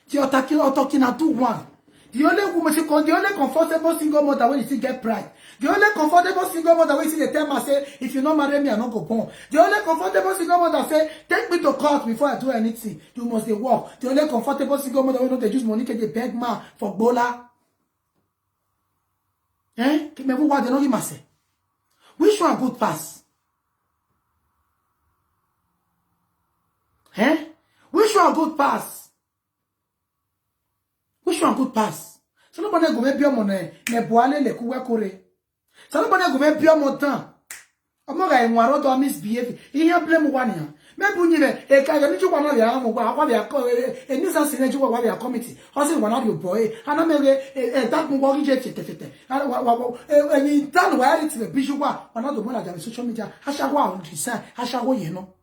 The talking I do one. The only woman, the only comfortable single mother when you see get pride. The only comfortable single mother when you see the tell me say, if you not marry me, I not go born. The only comfortable single mother say, take me to court before I do anything. You must they walk. The only comfortable single mother when they use money they beg man for bola. Remember what they know him say? Which one good pass? Which one good pass? Which one good pass? So nobody go make your money. Ne boale le kuwe kore. So nobody go make your money. Omoga enwaro do misbehave. Ihe blame one ya. Me bunyile e ka ni chukwa no ya amu kwa ya e ni san sine chukwa ya committee. Hosi wana your boy. Ana mege that mu go je tete. Ni tan wa ri ti be chukwa wana do mo na ja social media. Hashago on design. Hashago ye no.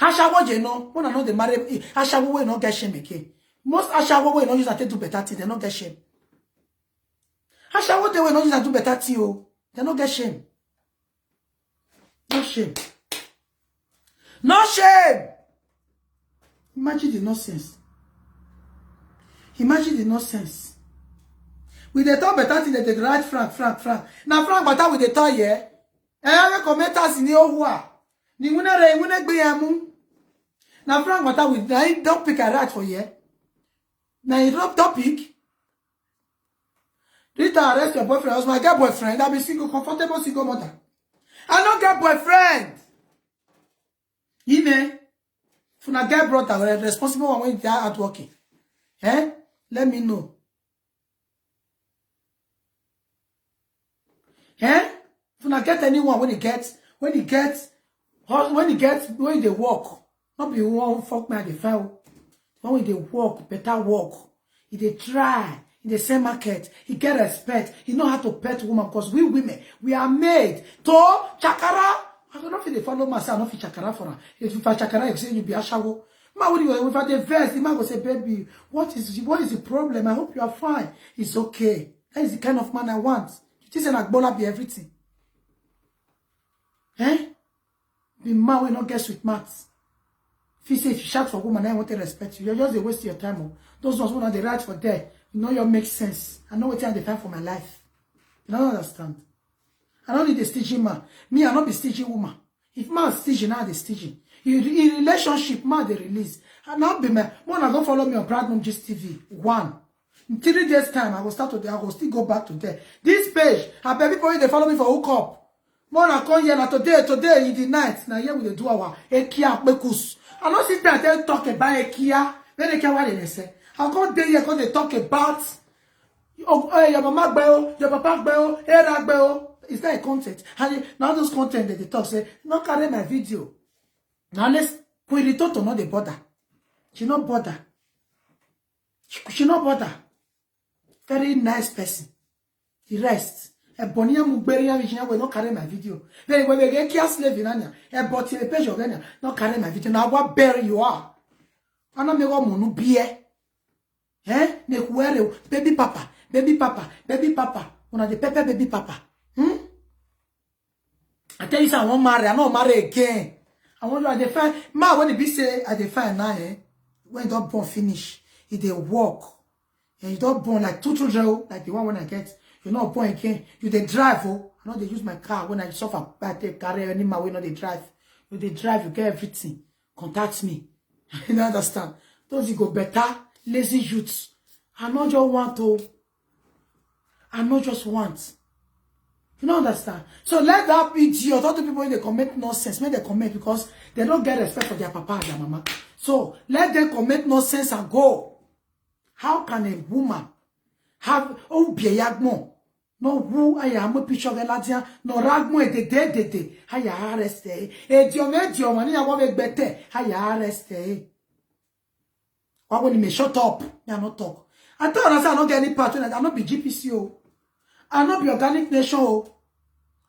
Hashawo je no, when I know they marry, Hashawo will not get shame again. Most Hashawo will not use that to do better thing, they not get shame. Hashawo they will not use that to do better thing, oh, they not get shame. No shame. No shame. Imagine the nonsense. Imagine the nonsense. With the talk better thing that they write Frank. Now Frank better with the talk, yeah. I commenters in the Ohua. Ni wuna gbe yamu. Na Frank Wata with na don't pick a rat for you. Na you don't pick. Rita arrest your boyfriend. I was my girl boyfriend. I be single, comfortable single mother. I don't get boyfriend. Ime. Funa get brother, responsible one when they are at working. Let me know. Funa get anyone when they walk, not be one fuck man they fail. When they walk, better walk. If they try in the same market, he get respect. He know how to pet woman because we women, we are made to chakara. I don't know if they follow myself, not if chakara for her. If I chakara, you say you be a shawo. Ma, what do you if I the verse, the man will say, baby, what is the problem? I hope you are fine. It's okay. That is the kind of man I want. You think like Bola be everything. The man will not get sweet maths. If you say if you shout for woman, I want to respect you. You're just a waste of your time. Oh. Those ones who are the right for there. You know your makes sense. I know what I define for my life. You don't understand. I don't need a staging man. Me, I not be staging woman. If man staging, now they staging. In relationship, man they release. I not be man. One, I don't follow me on Platinum Gist TV. One. In 3 days time, I will start to there. I will still go back to there. This page, I bet people they follow me for hookup. More than come here now today in the night. Now here we do our Ekia Bekus. I don't sit there and talk about Ekia. Then they care what they say. I go there here because they talk about your mama bell, your papa bell, era bell. Is that a content? And now those content that they talk say, not carry my video. Now let's put it to not the bother. She not bother. She not bother. Very nice person. The rest. A bonia mugberia vision will not carry my video. Then when we get kia slave in Anya, a bot in a page of Anya, not carry my video. Now what berry you are? I don't know monu beer. Ne baby papa. Una the pepper baby papa. I tell you something, I won't marry. I don't marry again. I want you at the fine. Ma when the be say at the fine now, when you don't born finish, if they walk, and you don't born like 2 children, like the one when I get, you not born again, you they drive, I know they use my car when I suffer, but they carry any my way, no they drive. You they drive, you get everything. Contact me. You understand? Those you go better, lazy youths. I not just want to. I not just want. You don't understand? So let that idiot, other people when they commit nonsense, when they commit because they don't get respect for their papa and their mama. So let them commit nonsense and go. How can a woman have biayagmo? No who I am a picture of Eladia, no ragmo de de. Haya arreste. E dio mani I want better. Haya arreste. Why when you may shut up? You not talk. I thought I not get any part. I not be GPCO. I not be Organic Nation.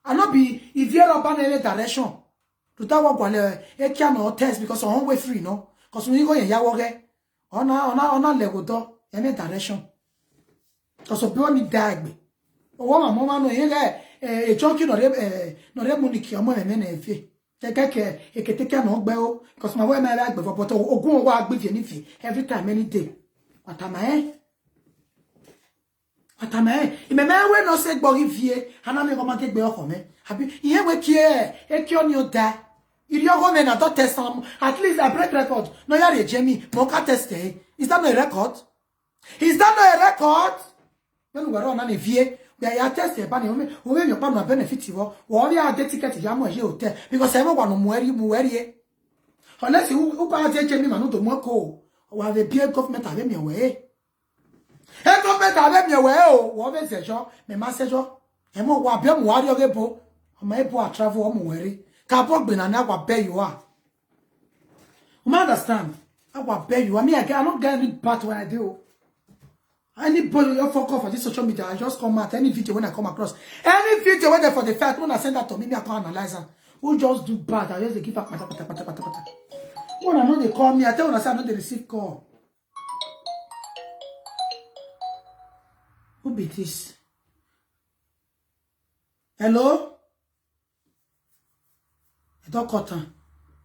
I not be if you're up in any direction. To that one, I cannot test because I'm way free, no? Because when you go in Yawoge, on a level door, any direction. Because of people need die. Oh, my mama no here, a junkie no money, I'm a man if you take a take no bell, because my way my bag, but go walk with anything every time, any day. What am I? What am I? In my man, when I said Boggy Vie, and I'm going to take Bell for me. Happy here with care, a cure your dad. If you're going to not test some, at least I break record. No, you're a Jamie, Mocha test. Is that no record? Is that no record? When we're on a vie, we are tested, but you your partner benefit you, or we are the ticket to Yamo Hotel, because everyone will wear you. Unless you buy a Jamie Manu to Moko, or have a beer government have me away. And government have me away, what is it, Joe? My master, and more what Bem Warrior Gabo, or my boy travel on worry. Cabot bin and I will bear you are. You understand? I will bear you. I mean, I cannot get any part when I do. Anybody you fuck off for this social media, I just come out any video when I come across. Any video when they for the fact, when I send that to me, I can't analyze her. Who just do bad? I just give up. When I know they call me, I tell them I say I know they receive call. Who be this? Hello? I don't cut her.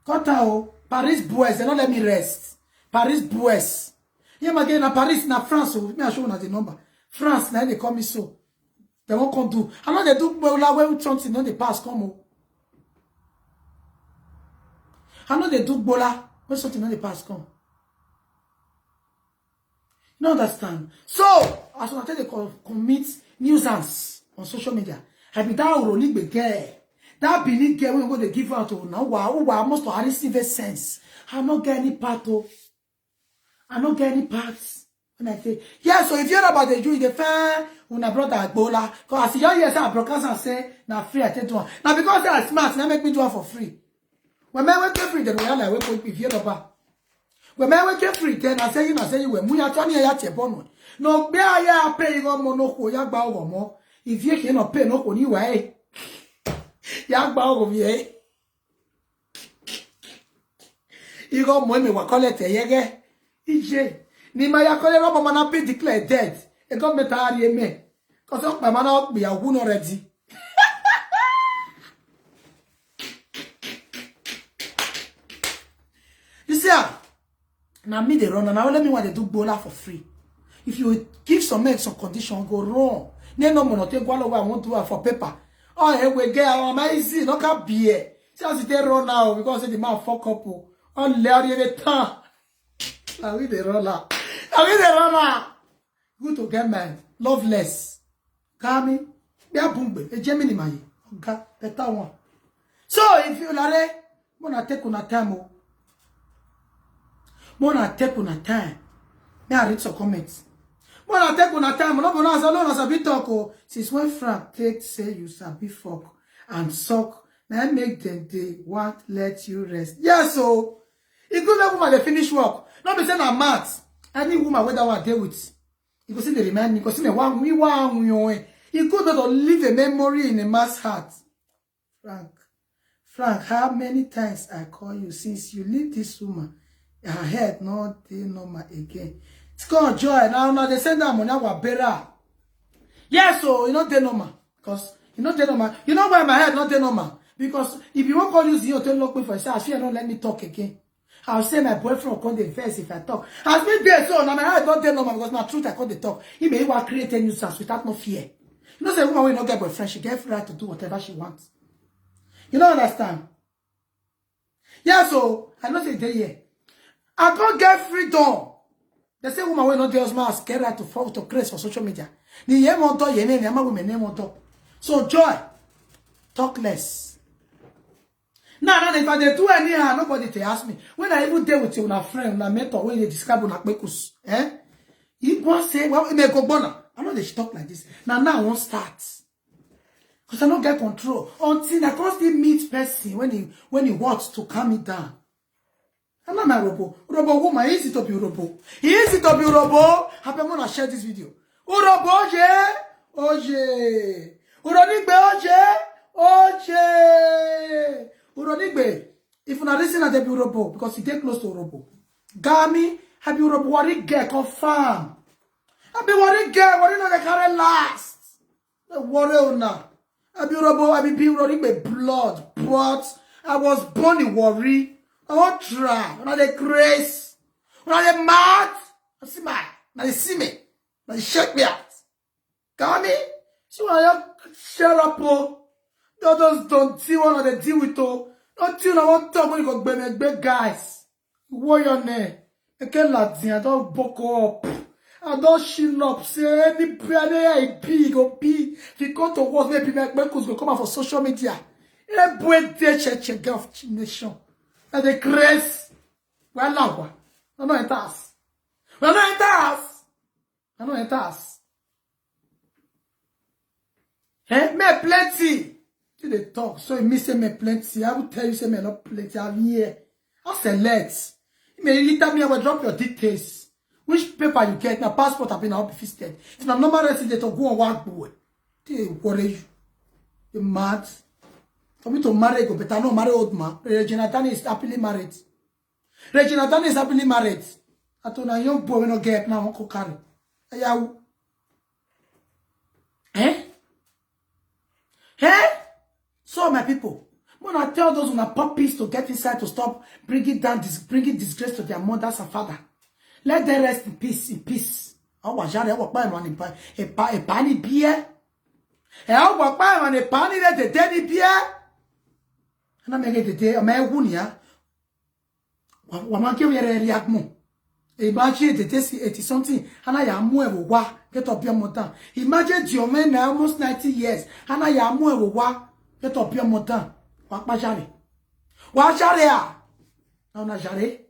Oh. Paris boys, they don't let me rest. Paris boys. Yeah, my again, Paris, na France. Oh. Me, I show you the number. France, now they call me so. They won't come do. I know they do well where something, no, they pass, come on. I know they do bola when something, no, they pass, come. You don't understand? So, as I tell they commit nuisance on social media, I be that rolling the girl. That believe girl when we go to give out to now. Wow, most of receive a sense. I not get any part of. I not get any parts. When I say, yeah, so if you're about the Jew, the fan, when I brought that Ebola, because as young years I broadcast and say, now free, I take one. Now because they are smart, they make me do it for free. When I went free, then we are like, if you're about. When I went free, then I say, you were muy attorney at your bone. No, bear ya pay no mono, ya bow or more. If you cannot pay no one, you way. Ya bow of ye. You go money, what call it a yege. EJ. Ni ma ya call it up, man, be declared dead. A government are ye me. Cause my man out be a wound already. You see, now me they run, and now let me want to do bola for free. If you give some make some condition, go wrong. No more take one over. I want to have for paper. Oh, hey, we get our easy. No can be here. See as they run now because the man fuck up. On Larry the time. Now we the runner. Now we the runner. Good to get man. Loveless. Kami. Be a boombe. A Gemini man. Okay. Better one. So if you like, wanna take on a time. Wanna take on a time. May I read some comments? Wanna take on a time. No, as a bit talk. Since when Frank take say you sabi fuck and suck, now make them they want let you rest. Yes, so it good that woman they finish work. Not be saying I'm mad. Any woman whether one deal with, you go see the remind me, because see the one we want you. It good to leave a memory in a man's heart. Frank, how many times I call you since you leave this woman? Her head not dey normal again. It's called joy. Now they send that money our better. Yes, so you know dey normal. Because you know dey normal. You know why my head not dey normal? Because if you won't call you zero, tell lock me for say I fear don't let me talk again. I'll say my boyfriend will come the first if I talk. As me there, so now my heart don't tell no man because my truth I call the talk. He may want create a nuisance without no fear. You know, say woman will not get boyfriend, she get free right to do whatever she wants. You don't understand? Yeah, so I know say they here. I can't get freedom. They say woman will not get husband scared right to fall to craze for social media. The year monto, ye name, yama women name monto. So joy, talk less. Now, if I do anyhow, nobody to ask me. When I even deal with you, a friend, a mentor, when they describe on a bekus, you want to say, well, it may go bona. I know they should talk like this. Now I won't start. Because I don't get control. Until I constantly meet person when he wants to calm me down. I'm not my robo. Robo woman, easy to be robo. Easy to be robo. Happy when I share this video. Robo, oje. Uronigbe, oje. Uronigbe. If you not listen at the robo, because you get close to robo. Gami, have you robo worry get confirm. I be worry get, worry not the carry last. The worry on now. I be robo, I be being running by blood, but I was born in worry. I won't try. When I the grace, when I the mad, I see my, now they see me, now they shake me out. Got me? So I share up, others don't see what they deal with. Not till I want to talk when you go big guys. What your name? I can't Latin, I don't buckle up. I don't shield up. Say any brother big or big. If you come to work, maybe make go come out for social media. A boy de check of nation. And the grace. Well, now, I know it has. Well, no, it has. I know it has. Eh, me plenty. Till they talk, so you miss me plenty. I will tell you say me not plenty. I'm here. I'll select. You may later me I will drop your details. Which paper you get? Now passport have been out fisted. If I'm normal resident to go on work boy, they worry you. You mad? For me to marry go, but I don't marry old man. Regina Dani is happily married. Regina Dani is happily married. I told a young boy we not get now uncle carry. Ayahu. Eh? Eh? So my people, when I tell those on a puppies to get inside to stop bringing disgrace to their mothers and father. Let them rest in peace, in peace. I was just a pani beer. I was buying a pani that the daddy beer. And I make it the day a man wunia. One give you a react. Imagine the day 80 something, and I am more wa get up your mountain. Imagine your man now almost 90 years, and I am more wa get up your mountain. What Majari? What Jaria? No, not Jare.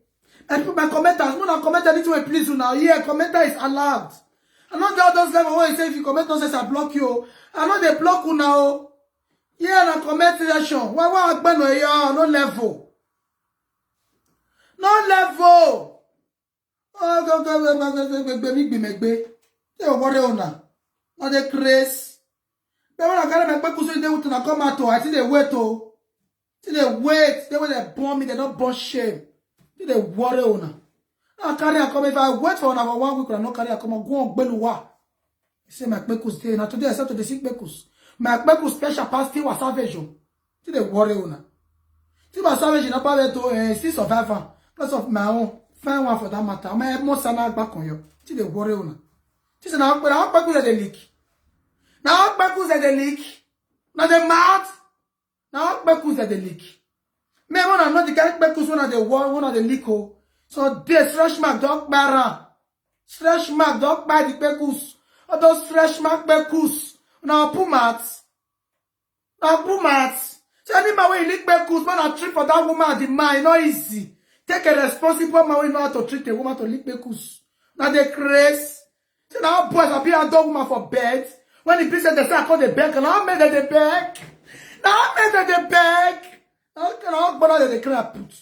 And put my commenters, when I comment anything, please now. Yeah, commenter is allowed. I know the others level where you say if you comment nonsense, I block you. I know they block you now. Yeah, na comment section. Why I ban no level? No level. Oh, go, make. They worry on now. Not the craze. But when I got my back, they want to come out. I see they wait. See they wait. They when they bomb me, they don't burn shame. They worry on. I carry a come if I wait for another 1 week, I not carry a come on go on Beluwa. Say my Bekus day. Now today I said to the sick Bekus. My Bekus special pass still was savage. See they worry on. See my savage in a power to see survivor. Plus of my own. Find one for that matter. My most sana back on you. See they worry on. See now Bekus at the leak. Now Bekus at the leak. Now the mouth. Now Bekus at the leak. Me one are not the kind Bekus one of the war, one of the leak. So this fresh mark dog barra. Fresh mark dog by the Bekus. Or those fresh mark Bekus. Now Pumats. Now Pumats. So any my way leak Bekus, man a treat for that woman at the mind, not easy. Take a responsible man way know how to treat a woman to leak Bekus. Now they craze. So now boys appear a dog woman for bed. When the priest they say I call the beg, and I made the beg. Now I made the beg. Now bother the crap put.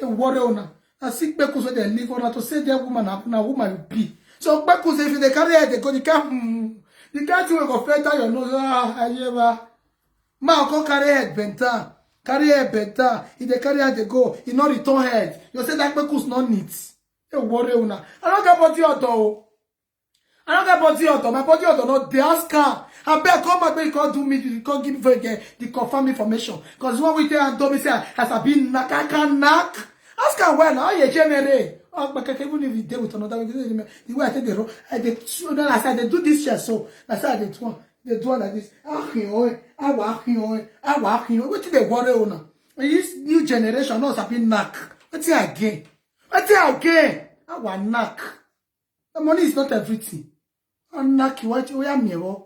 A worry on. I see Bekus when they live on to say their woman now woman will be. So Bekus if they carry her, they go, you can't you go flatter your nose. I ever. Ma go carry head benta. Carry head benta. If they carry her, they go. You not return head. You say that Bekus not neat. A worry on. I don't get body auto. I don't get body auto. My body auto not they ask her. I bet come back, you can't do me, you can't give me the confirm information. Because when we tell and do me say, has I been knock, I can knock. Ask her well. How you generate? Oh, but even if you deal with another, the way I take the road, I do this shit. So I said they do like this. What did they worry on? This new generation knows have been knack. What's it again? What's it again? I want knack. The money is not everything. I'm knack. What we are mirror.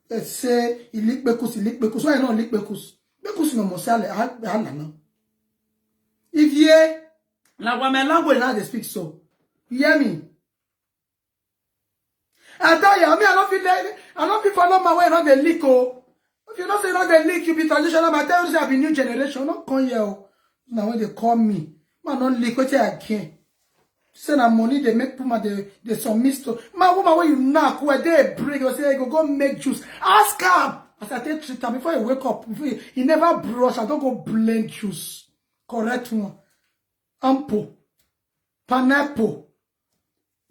Let's say ilik bekus. Why not ilik bekus? Bekus no mosale. I know. If you now my language now they speak so. You hear me? I tell you, I don't feel follow my way, not the leak. Oh. If you don't say not the leak, you be traditional, but I tell you say I be new generation. Not come here. Oh. Now when they call me, man, not leak, what I can. Say that money they make puma they submit to. My woman when you knock, where they break, you say go make juice. Ask him. As I take 3 times before you wake up, he never brush, I don't go blend juice. Correct one. Ample, pineapple,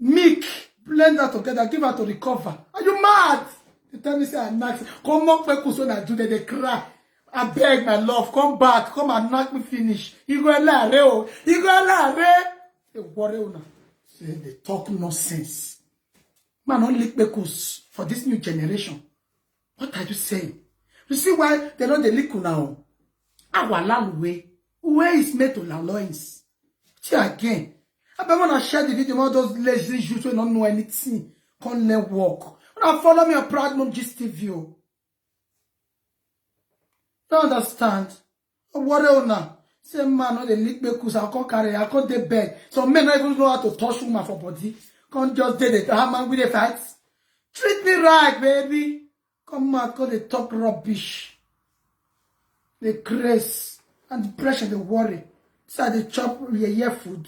milk, blend that together, give her to recover. Are you mad? They tell me say I knock. Come on, when I do that, they cry. I beg my love, come back, come and knock me finish. You go la reo, you go la re. They worry una. Say they talk nonsense. Man, only Bekus for this new generation. What are you saying? You see why they don't lick now? Our land way is made to la loins. See again. I bet when I share the video, all those lazy youths who don't know anything, can't let walk. When I follow me on Proud Mom Gist TV. Don't understand? What else now? Say man, no they lick Bekus, I can't carry, I can't dey bed. Some men don't even know how to touch woman for body. Can't just do it. How man with the facts? Treat me right, baby. Come on, cause they talk rubbish. They craze and depression, they worry. So they chop your food.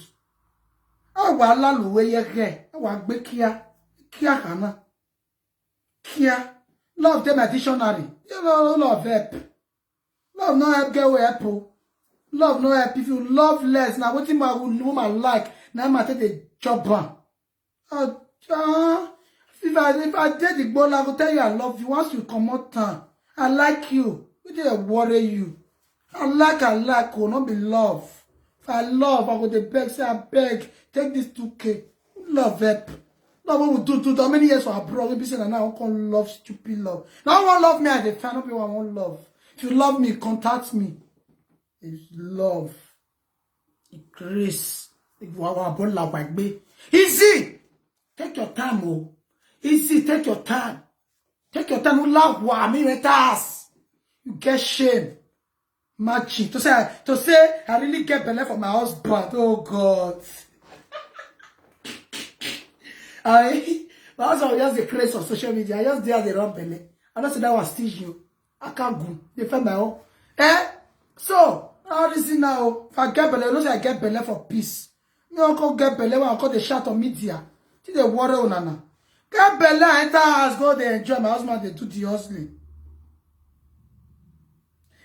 Oh, well, la luwe ye ge. Oh, well, be kia. Kia kana. Kia. Love them a dictionary. You know, love help. Love no help get away apple. Love no help. If you love less, now what my woman like, now I take the job on. If I did the ball, I will tell you I love you. Once you come out town, I like you. We didn't worry you. I like, will not be love. If I love, I would beg, say I beg, take this 2K. Love help. Love what we do how many years for abroad? We be saying now I can't love stupid love. Now one love me at the fan of people I want love. If you love me, contact me. It's love. It's grace. Easy. Take your time, oh. Easy, take your time. Take your time. Love what me with us. You get shame. Matching. To say I really get belly for my husband. Oh God. My husband just the craze of social media. I just dare the run belly. I don't say that was teach you. I can't go. They find my own. So all this now. If I get belly, don't say I get belly for peace. No, I can't get belly when I call the shout on media. See the water on Nana. Get belly, enter house, go they enjoy. My husband they do the hustling.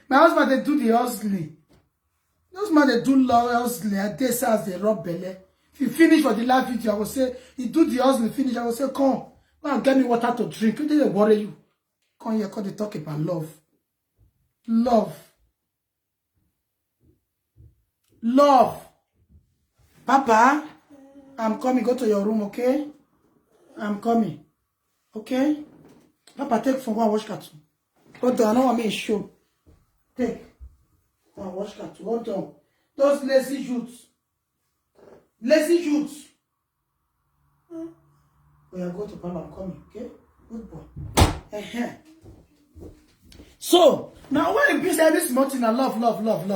My husband they do the hustling. Those man they do hustling. And they say as they rub belly. If you finish for the last video, I will say, you do the hustling, finish. I will say, come and get me water to drink. You didn't worry you. Come here, come to talk about love. Love. Love. Papa, I'm coming. Go to your room, okay? I'm coming. Okay? Papa, take phone, go and watch cartoon. Hold on, I don't want me to show. Take. Go and watch cartoon. Hold on. Those lazy youths. Lazy youths. We are going to Papa, I'm coming, okay? Good boy. So, now when you say this mountain, I love, man, love.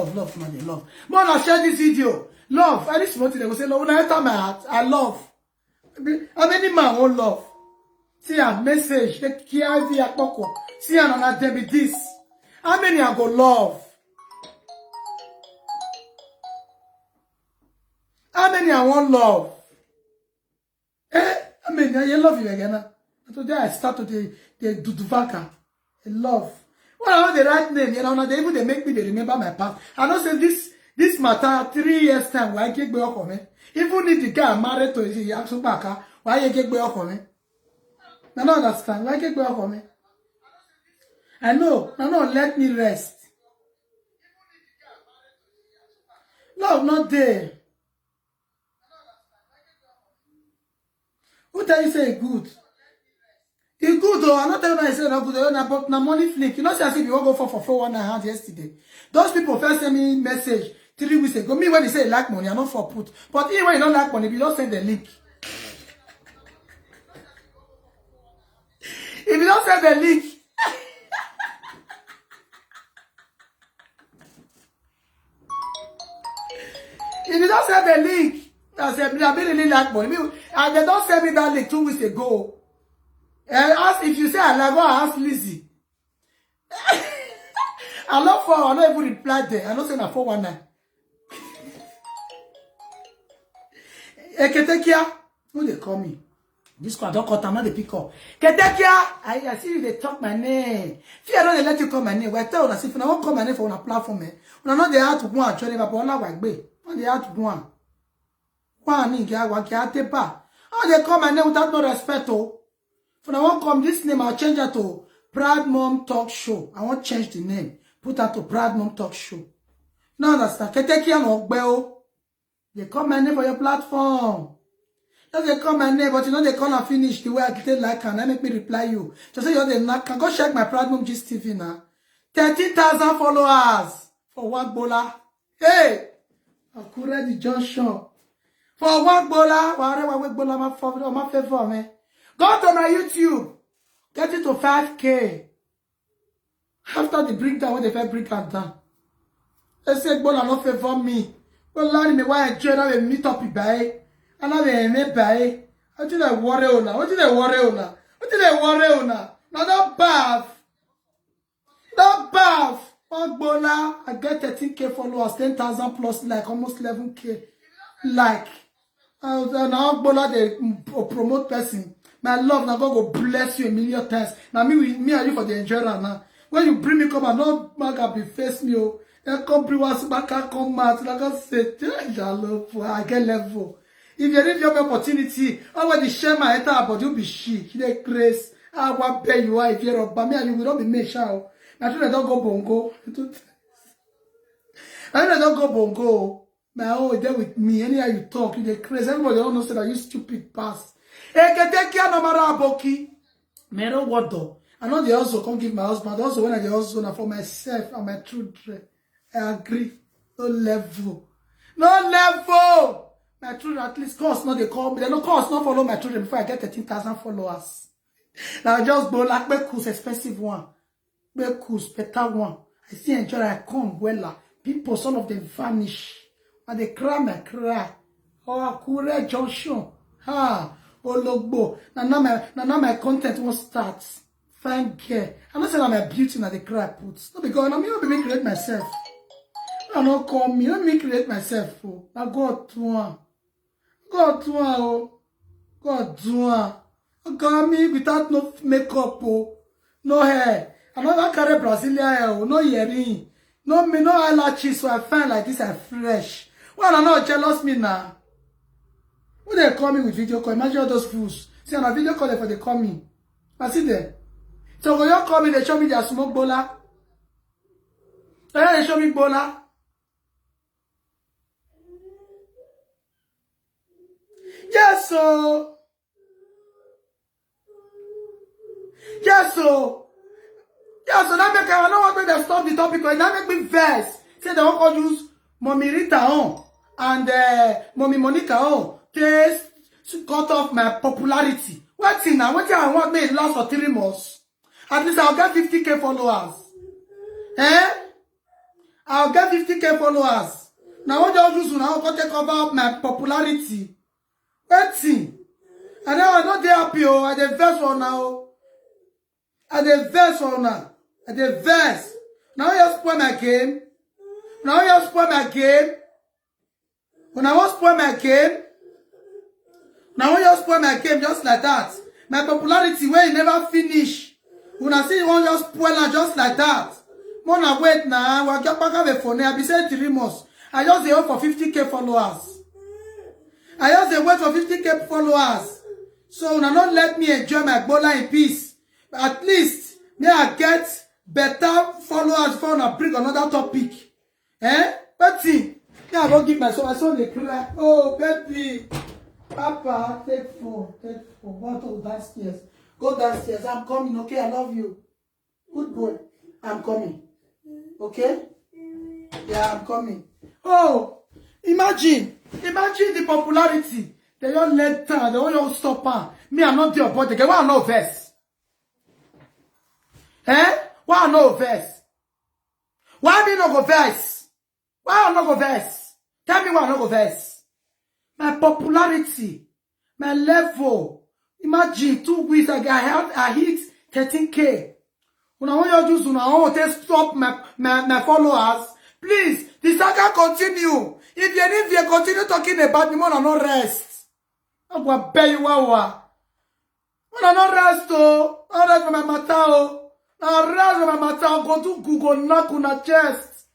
Man, I share this video. Love. And this mountain, they will say, no, when I enter my heart, I love. How many man won't love? See a message. See another day with this. How many I go love? How many I want love? I mean, I love you again. Today I start to the Duduvaka. I love. Well, I know the right name, you know, they even they make me they remember my past. I know say this matter 3 years time, why get back on me? Even if the guy married to his Yaksubaka, why you get back on me? I don't understand. Why get back on me? I know, let me rest. Love not there. tell you say good. It's good though. I'm not telling you I say not good. But na money flick. You know, say as if you won't go for 419 yesterday. Those people first send me message 3 weeks ago. Me when they say like money, I'm not for put. But even when you don't like money, you don't send the link. If you don't send the link, if you don't send the link, I said, I really like money. And they don't send me that link 2 weeks ago. And ask if you say I like, go ask Lizzie. I don't even reply there. I don't say na 419. Ketekia, who they call me? This one don't cut. I'm not the pick up. Ketekia, I see you. They talk my name. If I don't let you call my name, well, tell us if I won't call my name for a platform. When I know they have to go and train about all like be. When they have to go and one in Gawa, Gatepa. Oh, they call my name without no respect. Oh. When I won't come this name, I'll change it to Proud Mom Talk Show. I won't change the name. Put that to Proud Mom Talk Show. No understand. Ketekia no Gbeo. They call my name for your platform. Just they call my name, but you know they call and finish the way I get like and I make me reply you. Just say you're the knock. Can go check my Proud Mom Gist TV now. 13,000 followers for one bowler. Hey, Akure the Junction. For one bowler, whatever we bowler my favor, man. Go to my YouTube. Get it to 5K. After the breakdown, when they first break down. They said, bowler not favor me. Well, Larry, me why I join have a meet up by. And have a me by. What did I worry on now? What did I worry on now? What did I worry on now? Now that bath. That bath. One bowler, I get 13K followers, 10,000 plus, like almost 11K. Like. Now bowler, they promote person. My love, now God will bless you a million times. Now me and you for the enjoyer now. When you bring me come and not back be face me, oh. Then come bring us back and come out. Like I said, I get level. If you need your opportunity, I want to share my entire body, you'll be chic. You need grace. I want to pay you if you're up. But me and you will not be made sure. I don't go bongo. I don't go bongo. My own there with me. Anyhow you talk, you get crazy. Everybody all knows that you stupid pass. Ketekia no mara aboki. Me no what though. I know they also come give my husband. Also when I also now for myself and my children. I agree. No level. No level. My children at least course not they call me. They no course not follow my children before I get 13,000 followers. Now just go like Beku's expensive one. Beku's better one. I see enjoy I come well. People, some of them vanish. And they cry my cry. Oh, Akure Junction. Ha. Ologbo. Now my content won't start. Fine care. I'm not saying I'm a beauty now the cry puts. No, because I'm not me create myself. I don't call me. Let me create myself. Oh. Now God to one. God to one. Oh. God to one. God me without no makeup. Oh. No hair. I don't carry Brazilian hair. Oh. No earring. No me, no eyelashes. So I find like this and fresh. Well, I'm not jealous me now. When they call me with video call, imagine all those fools. See, on a video call, if they call me. I see them. So when you call me, they show me their smoke bowler. They show me bowler. Yes, so. Yes, so. Yes, so that make I don't want to stop the topic. That make me vex. Say they won't use Mommy Rita on and Mommy Monica on. Taste cut off my popularity. What thing now? What thing I want me last for 3 months? At least I'll get 50K followers. Eh? I'll get 50K followers. Now what you do now? Go take over my popularity. What thing? And now I'm not there happy. Oh, I the verse one now. I the verse one now. I the verse. Now you spoil my game. Now you spoil my game. When I was spoil my game. Now when you spoil my game just like that, my popularity where you never finish. When I see you want just spoil her just like that. Mona wait now, I get back of a phone. I be saying 3 months. I just wait for 50K followers. I just wait for 50K followers. So now don't let me enjoy my bola in peace. But at least may I get better followers before I bring another topic. Eh? But see, yeah, I won't give myself the cry. Oh baby. Papa, take phone. Go to downstairs. Go downstairs. I'm coming, okay? I love you. Good boy. I'm coming. Okay? Yeah, I'm coming. Oh, imagine the popularity. They don't let her, they don't stop her. Me, I'm not there, but they want no verse. Eh? Why no verse? Why me no go verse? Why I no go verse? Tell me why I no go verse. My popularity, my level. Imagine 2 weeks ago, I hit 13K. When I want you to use, I want to stop my followers. Please, the saga continue. If you continue talking about me, I no rest. I'm going to pay you wawa. I no rest, oh. I rest my matter, oh. I rest my matter. I'll go to Google, knock on her chest.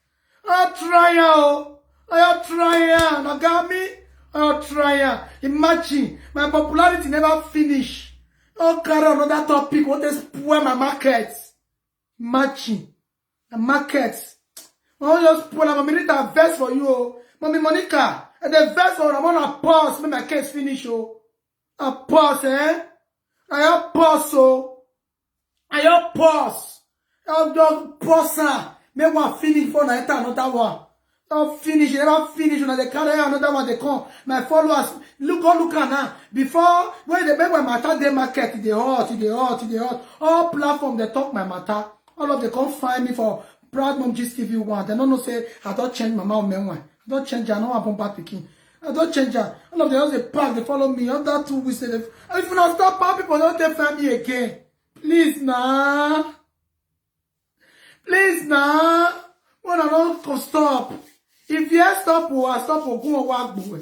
I try, oh. I try, I got me. I'll try. Imagine, my popularity never finish. I'll carry another topic. What is spoil my market? Imagine, the market. I'll just spoil. I'm going to verse for you. Mommy Monica, and the verse for I'm going to pause. Make my case finish. Oh, I pause, eh? I have pause, oh. I have pause. I'll just pause. Make one finish for another one. Don't finish, you never finish. When they carry another one, they come. My followers, look at now. Before, when they make my matter, they market, they hot. All platform, they talk my matter. All of them come find me for Proud Mom Gist TV 1. They don't know say, I don't change my mom, I don't change her, I don't have back picking. I don't change her. All of them, they pack, they follow me. After 2 weeks, if you not stop, pack people, don't they find me again. Please, nah. Please, nah. When I don't stop. If you stop, I stop or go walk boy.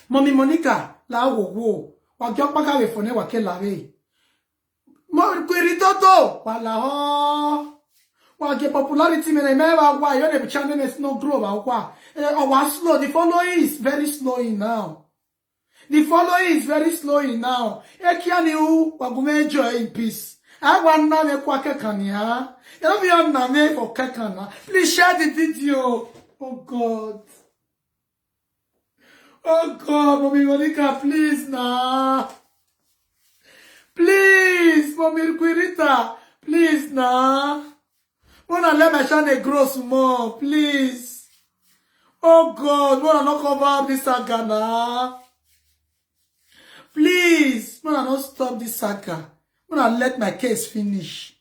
Mommy Monica, la wo. Wa jok paka we fone wa ke la we. Mo kwiri toto, wala ho. Wa get popularity me na wa yo the channel is no grow wa. Our slow, the following is very slowing now. The following is very slowing now. E kiani u wa go enjoy in peace. I want na me kwa kekania. You know me on na me for kekana. Please share the video. Oh God. Oh God, Mommy Monica, please nah. Please, Mommy Quirita, please nah. Wanna let my channel grow some more, please. Oh God, wanna not cover up this saga nah. Please, wanna not stop this saga. Wanna let my case finish.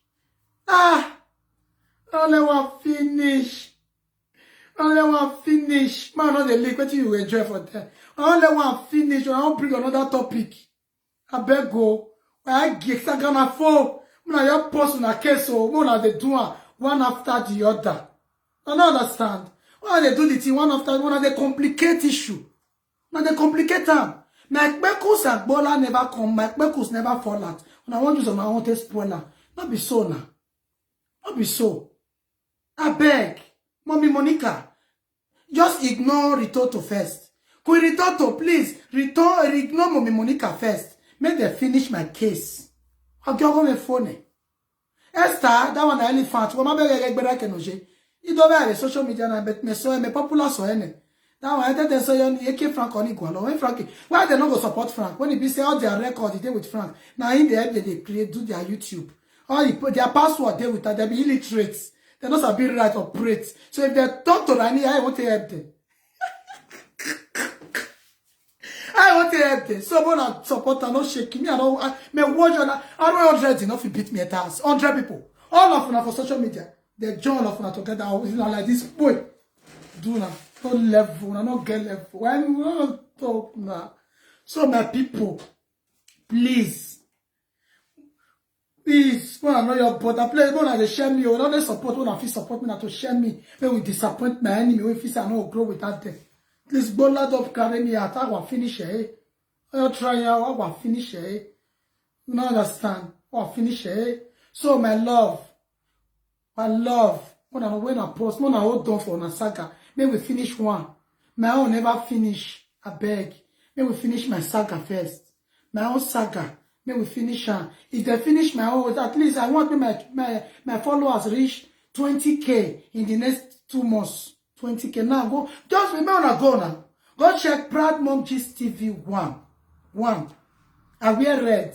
I only want finish. I only want finish. Man, not the leak. What you enjoy for that? I only want finish. I want bring another topic. I beg go. I get that gonna fall. When I post on a case, so when they do one after the other. I don't understand. Why they do the thing one after one? They complicate issue. Now they complicate them. My Beckles and Bola never come. My Beckles never fall out. When I want to use my own spoiler. Not be so now. Not be so. I beg. Mommy Monica, just ignore Ritoto first. Could Ritoto, please, ignore Mommy Monica first. Make them finish my case. I'll give them a phone. Esther, that one the elephant. What my beg better can oje. You don't have social media now, but me so me popular so any. That one I tell them so you keep Frank on equal. When Frank, why they not go support Frank? When he be say all their record they with Frank. Now in the end they create do their YouTube. All their password they with they be illiterates. They don't sabi right operate. So if they talk to Rani, I want to help them. I want to help them. So when I support them, not shaking me. I don't watch on. I don't 100 enough to beat me at house. 100 people. All of them for social media. They join all of them together. Like this boy. Do now. No level. Not get level. Why we not talk now? So my people, please. Please, when I know your brother, please, when they share me, or don't they support, when I feel support me, not to share me, when we disappoint my enemy, when I know grow without them. Please, go loud up, carry me out, I will finish it. I'll try out, I will finish it. You don't understand? I will finish it. So, my love, when I post, when I hold on for a saga, may we finish one. My own never finish, I beg. May we finish my saga first. My own saga. May we finish her. If they finish my own, at least I want my followers reach 20K in the next 2 months. 20K now. Go. Just remember to go now. Go check Proud Mom Gist TV 1. I wear red.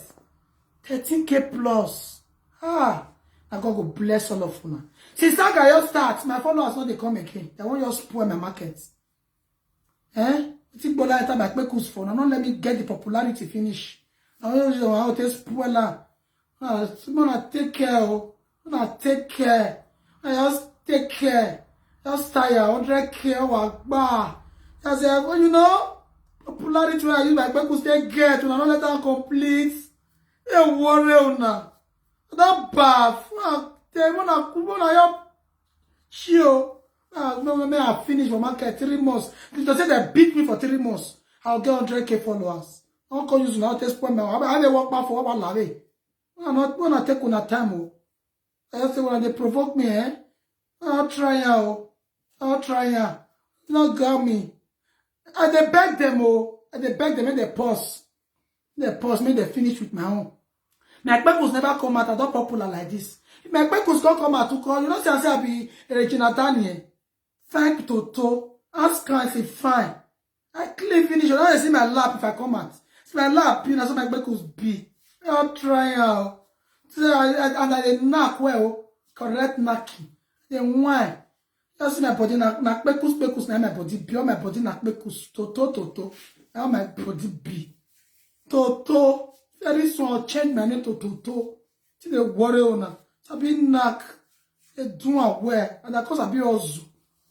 13K plus. I God go bless all of you. Since I just start, my followers not they come again. They want just spoil my market. You think Bola time I make us for now? Don't let me get the popularity finish. I want to spoil her. I'm gonna take care. I'm gonna take care. I just take care. Just tire 100K or I say, well, you know, popularity when I use my people stay get when I don't let them complete. They worry on that. That bath. They wanna help chill. No, I finish for market 3 months. They say they beat me for 3 months. I'll get 100K followers. I'll call you now. Test point. I they walk back for what I love. I'm not gonna take on a time. I say when they provoke me, I'll try out. I'll try out. Not got me. And they beg them, and they beg them, and they pause. They pause, make they finish with my own. My purpose never come out, I don't popular like this. My purpose don't come out to call, you know, say I be Regina Daniel. Thank Toto. Ask her, I say, fine. I clean finish, you don't see my lap if I come out. It's my lap, you know, so my purpose be. I'll try out. So, and I knock well, correct knocking. Then why? You see my body na pekus na my body be, my body na pekus toto. Now my body be. Toto. Very soon I'll change my name to Toto. See the worry on. So be knack. They do aware. And of course I be also.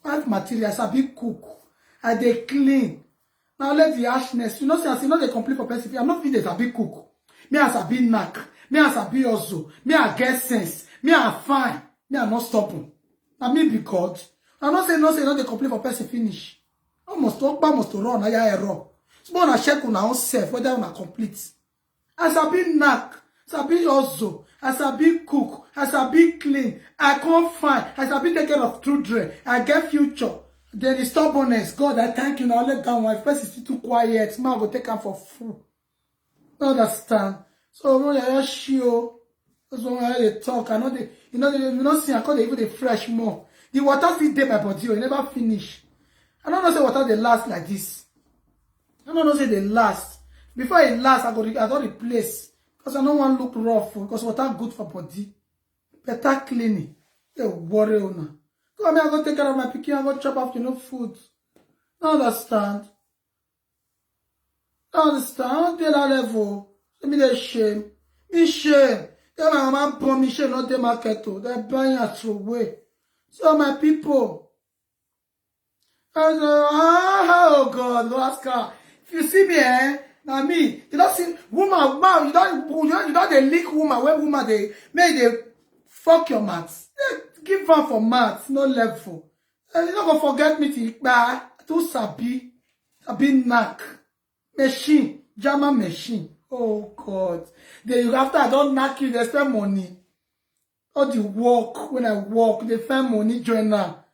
I have materials, I be cook. I they clean. Now let the harshness. You know, say I say not the complete for person. I'm not feeding I be cook. Me as I be knack. Me as I be also. Me I get sense. Me I fine. Me I not stopping. I me be God. I'm not saying not the complete for person finish. Almost talk about must to run. I error. So when I check on our own self whether I complete. As I be knack, as I be also, as I be cook, as I be clean, I can't find, as I be take care of children, I get future. Then the stubbornness, God, I thank you now. Let go. My face is too quiet. Man, I go take them for food. You understand? So when I show, that's when I talk. I know they, you know, see, I call it even the fresh more. The water still dey my body, it never finish. I don't know say water they last like this. I don't know say they last. Before it lasts, I don't replace. Because I don't want to look rough. Because water good for body. Better cleaning. They worry on her. Come here, I go take care of my pikin, I go chop off, you know, food. I understand. I understand. I don't get that level. Let me the shame. Me shame. Then my mama born me shame, not the market. They're buying us away. So my people. I say, oh God, Oscar. If you see me, now me, you don't see woman, man, you don't they lick woman, when woman they fuck your maths. Give her for maths, no level. You don't go forget me to sabi knack. Machine, German machine. Oh God. Then after I don't knack you, they spend money. All the work, when I work, they find money journal.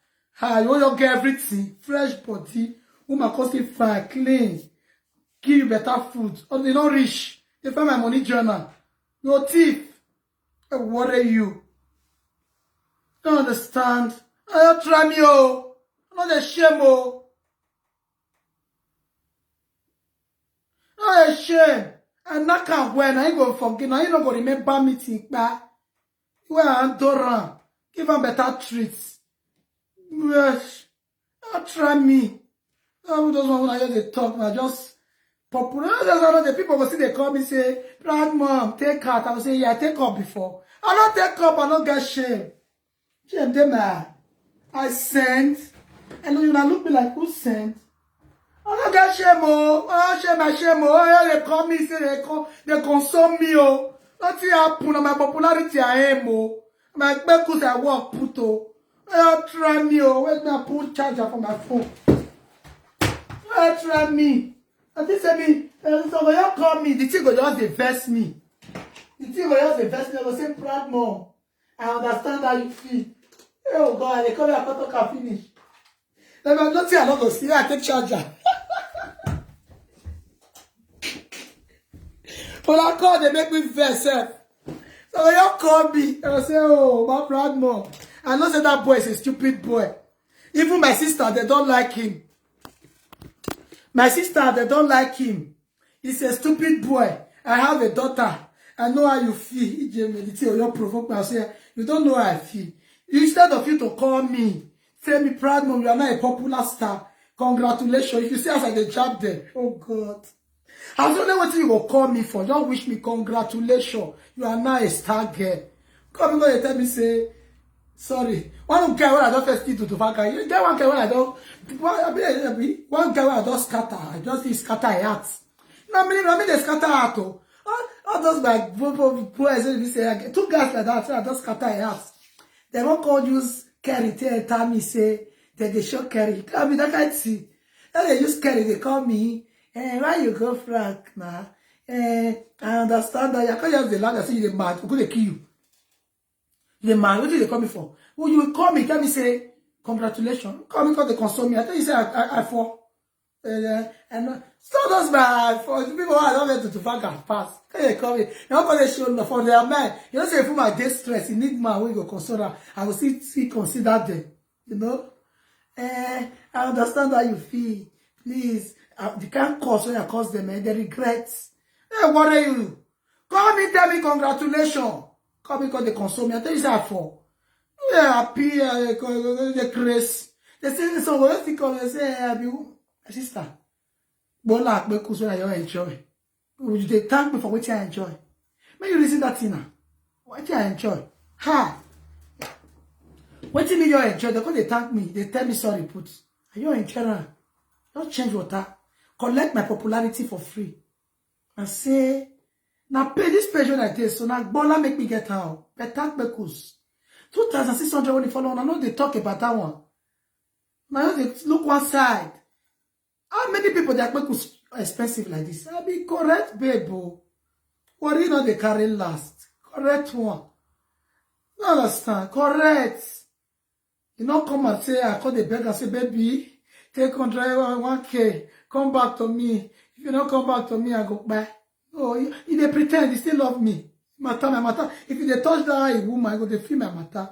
You get everything. Fresh body. Woman cost it fine, clean. Give you better food. Or they don't rich. They find my money journal. Your thief. I worry you. Don't understand. I don't try me, oh. I'm not a shame, oh. Not a shame. And not can when I ain't gonna forget. I ain't not gonna remember me think back. Where I'm Doran. Give them better treats. Yes. Don't try me. I just want when I hear they talk. I just popular. The people will see they call me say, Proud Mom, take her. I will say, yeah, I take up before. I don't take up, I don't get shame. Shame them, I sent. And you now look me like who sent? I don't get shame, oh. Oh, shame, oh. They call me, say they console me, oh. Nothing happen on my popularity, I am, oh. My because I work, put, oh. Oh, try me, oh. Where's my pull charger for my phone? Oh, try me. And this me, so when you call me, the thing will just invest me. The thing will just invest me. I will say, Proud Mom, I understand how you feel. Oh God, they call me a photo can finish. Then I'm not saying I'm not going to see. I take charger. When I call, they make me vex. So when you call me, I will say, oh, my Proud Mom. I know say that boy is a stupid boy. Even my sister, they don't like him. My sister, they don't like him. He's a stupid boy. I have a daughter. I know how you feel. You provoke me. I say, you don't know how I feel. Instead of you to call me, say me proud mom, you are not a popular star. Congratulations. If you see us at the job there, oh God. I don't know what you will call me for. Don't wish me congratulations. You are not a star girl. Come and tell me, say, sorry. One guy when I don't first to Vaka. You get one guy when I don't. One guy when I don't scatter. I just scatter a hat. I mean, they scatter hat. All those like boys, say, two guys like that, I just scatter a hat. They won't call use Kerry tell me, say, they show Kerry. I mean, that can't see. Then they use Kerry, they call me, why you go Frank now? I understand that. I can't just the land and say, you're mad. I'm going to kill you. The man, what did they call me for? Well, you will call me, tell me, say, congratulations. Call me because they console me. I tell you, say, I fall. And so those my for people who are not meant to fuck and pass. Can you call me? Nobody show love for their man. You know, say, if my day stress, you need man, we go console her. I will see consider them. You know? I understand how you feel. Please. You can't cause when you cause them, they regret. Hey, worry you. Call me, tell me congratulations. Call me because they console me. I tell you, say, for. Yeah, happy, the grace. They say, so when they come, they say, my sister, but like, because when I enjoy. They thank me for what I enjoy. May you listen that thing now. What I enjoy. Ha! What do you enjoy? Because they thank me. They tell me sorry, put. Are you enjoying? Don't change water. Collect my popularity for free. And say, now pay this page when I did. So now, Bola make me get out. But thank me, cause 2,600 when you follow on. I know they talk about that one. Now they look one side. How many people that make us expensive like this? I be correct, babe. What you know they carry last? Correct one. You understand? Correct. You know, come and say, I call the beggar, say, baby, take control 1K. Come back to me. If you don't come back to me, I go back. Oh, if they pretend, they still love me. My matter. If they touch that woman, I go to feel my matter.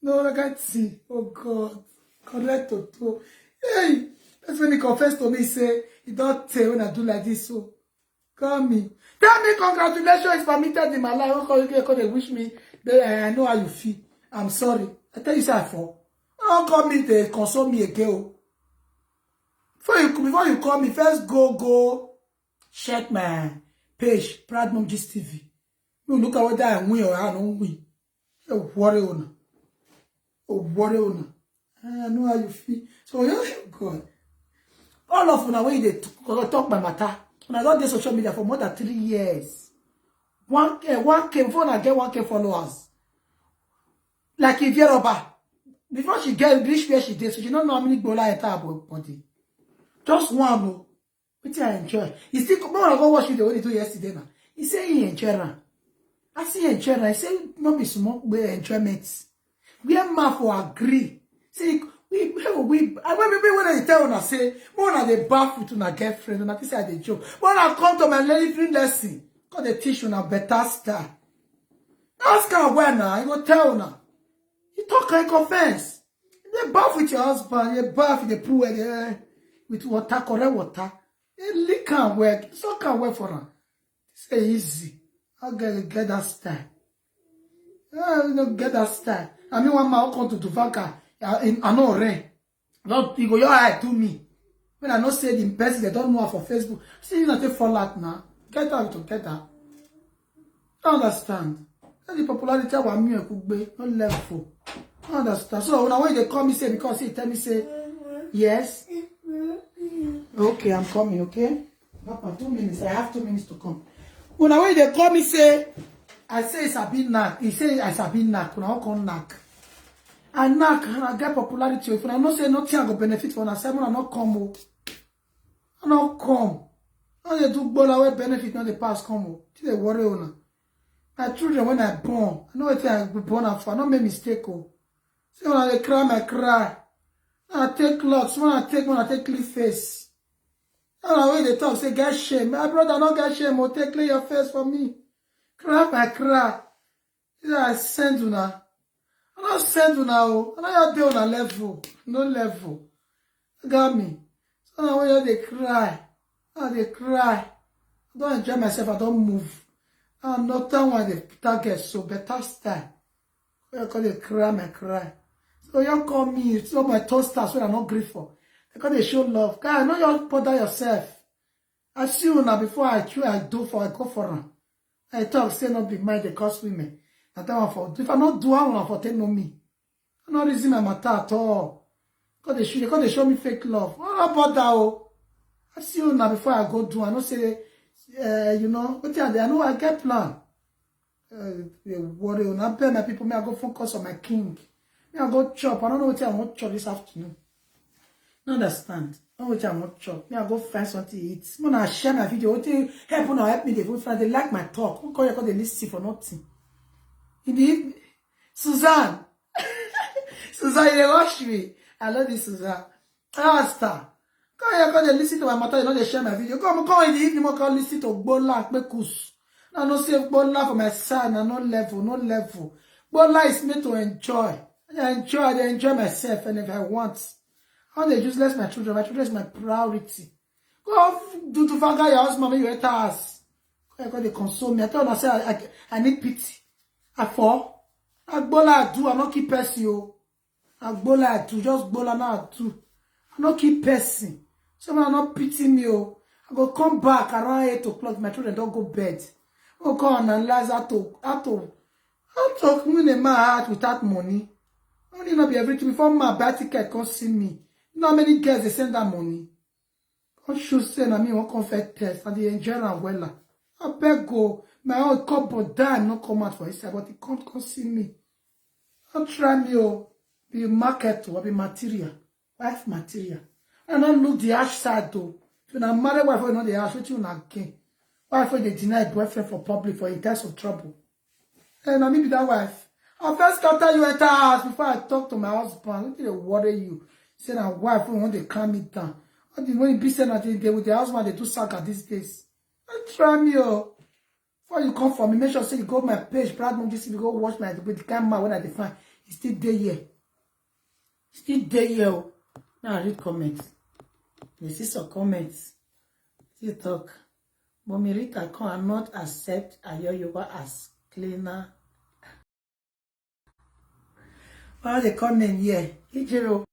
No, I can't see. Oh God. Correct to. Hey, that's when he confessed to me, say, he don't tell when I do like this, so call me. Tell me congratulations is permitted in my life. Because they wish me, I know how you feel. I'm sorry. I tell you, say I fall. Don't call me, they console me again. Before you call me, first go check my page, Proud Mom Gist TV. You look at whether I win or I don't win. You worry on. Oh, worry on. I know how you feel. So, yeah, God. All of them, when they talk my matter, when I got this social media for more than 3 years, 1K, before I get 1K followers. Like if you're over, before she get reach where she did, so she don't know how many bola enter her body. Just one, no. Which I enjoy. He still come on, I go watch video what he do yesterday now. He say he enjoy her. I see enjoy her. I say not be small enjoyment. We are man for agree. Say we when they tell una say more na dey baff with una girlfriend, una think say I dey joke. When I come to my living lesson, because they teach una better style. Ask her when now, I go tell una. You talk like offense. They bath with your husband, you bath in the pool with water, correct water. You lick can work, so can work for her. Say easy. I'll get that style. You don't get that style. I mean, one man come to Duvaka, I know rain. Not you go your eye to me. When I not say the person they don't know her for Facebook. See you not take fall out now. Get out together. I understand. The popularity of me could be not level. I understand. So now when they call me say because he tell me say yes. Okay, I'm coming, okay? Papa, 2 minutes. I have 2 minutes to come. When they call me say I say it's a bit knack. He say it's a bit knack. When I come knack. I knack and I get popularity. If I not say nothing I go benefit for myself, I not come. I not come. Now they do bola away benefit, not the past come. They worry on. My children when I born, I know what I be born for. I don't make mistake. See when I cry, I cry. I take locks, when I take clean face. And when they talk, say get shame. My brother don't get shame, or take clean your face for me. Cry, I cry. I send you now. I don't send you now. I don't do on a level. No level. You got me. Oh, when they cry. Oh, they cry. I don't enjoy myself. I don't move. I'm not that one. The target so better style. Because they cry, my cry. So you call me. It's all my toasters when I'm not grateful. Because they show love. Guys, I know you bother yourself. I see you now before I go for them. I talk, say not be mind, they cause women. I tell one for, if I not do, I want for tell no me. I'm not raising my matter at all. Because they show me fake love. What about that? Oh? I see you now before I go do. I know say, you know, but I know I get plan. Worry, I pay my people, may I go focus on my king. May I go chop. I don't know what I want to chop this afternoon. No understand. I don't know what I want to chop. May I go find something to eat. When I share my video, what help me, they like my talk. Who call you they listen for nothing? Indeed, Suzanne. Suzanne, you watch me. I love this Suzanne. Star. Come they listen to my matter, you know they share my video. Come in the evening, come listen to Bola, Mekus. No, no say Bola for my son, no level. Bola is made to enjoy. I enjoy myself, and if I want, how they just let my children is my priority. Go do to forget your husband, you enter us. Because they console me. I tell them, I say, I need pity. I fall. Bola I do, I not keep person you. Bola I do, just Bola now I do. I not keep person. Someone not pity me. I go come back around 8 o'clock. My children don't go bed. Oh, go and analyze how to win a man heart without money. Only not be everything. Before my buy ticket come see me. You know how many girls they send that money? Come show send me one confess test and they enjoy and well. I beg go. My own couple dime not come out for his side, but he can't come see me. Don't try me, be market or be material. Wife material. And don't look the ash side though. If you're not married wife, you know the ash, what you not gain. Wife they deny boyfriend for public for in case of trouble. And I mean be that wife. I first enter you enter house before I talk to my husband. What did they worry you? Say that wife when they calm me down. What did when you be saying that they with the husband they do saga these days. Don't try me, Before you come for me, make sure say you go my page, Brad Monjisi, you go watch my with the camera when I define. It's still there here. Still there here. Now I read comments. You see some comments. You talk. Mommy Rita cannot accept Ayoyoba as cleaner. Well, they comment here. Ijero.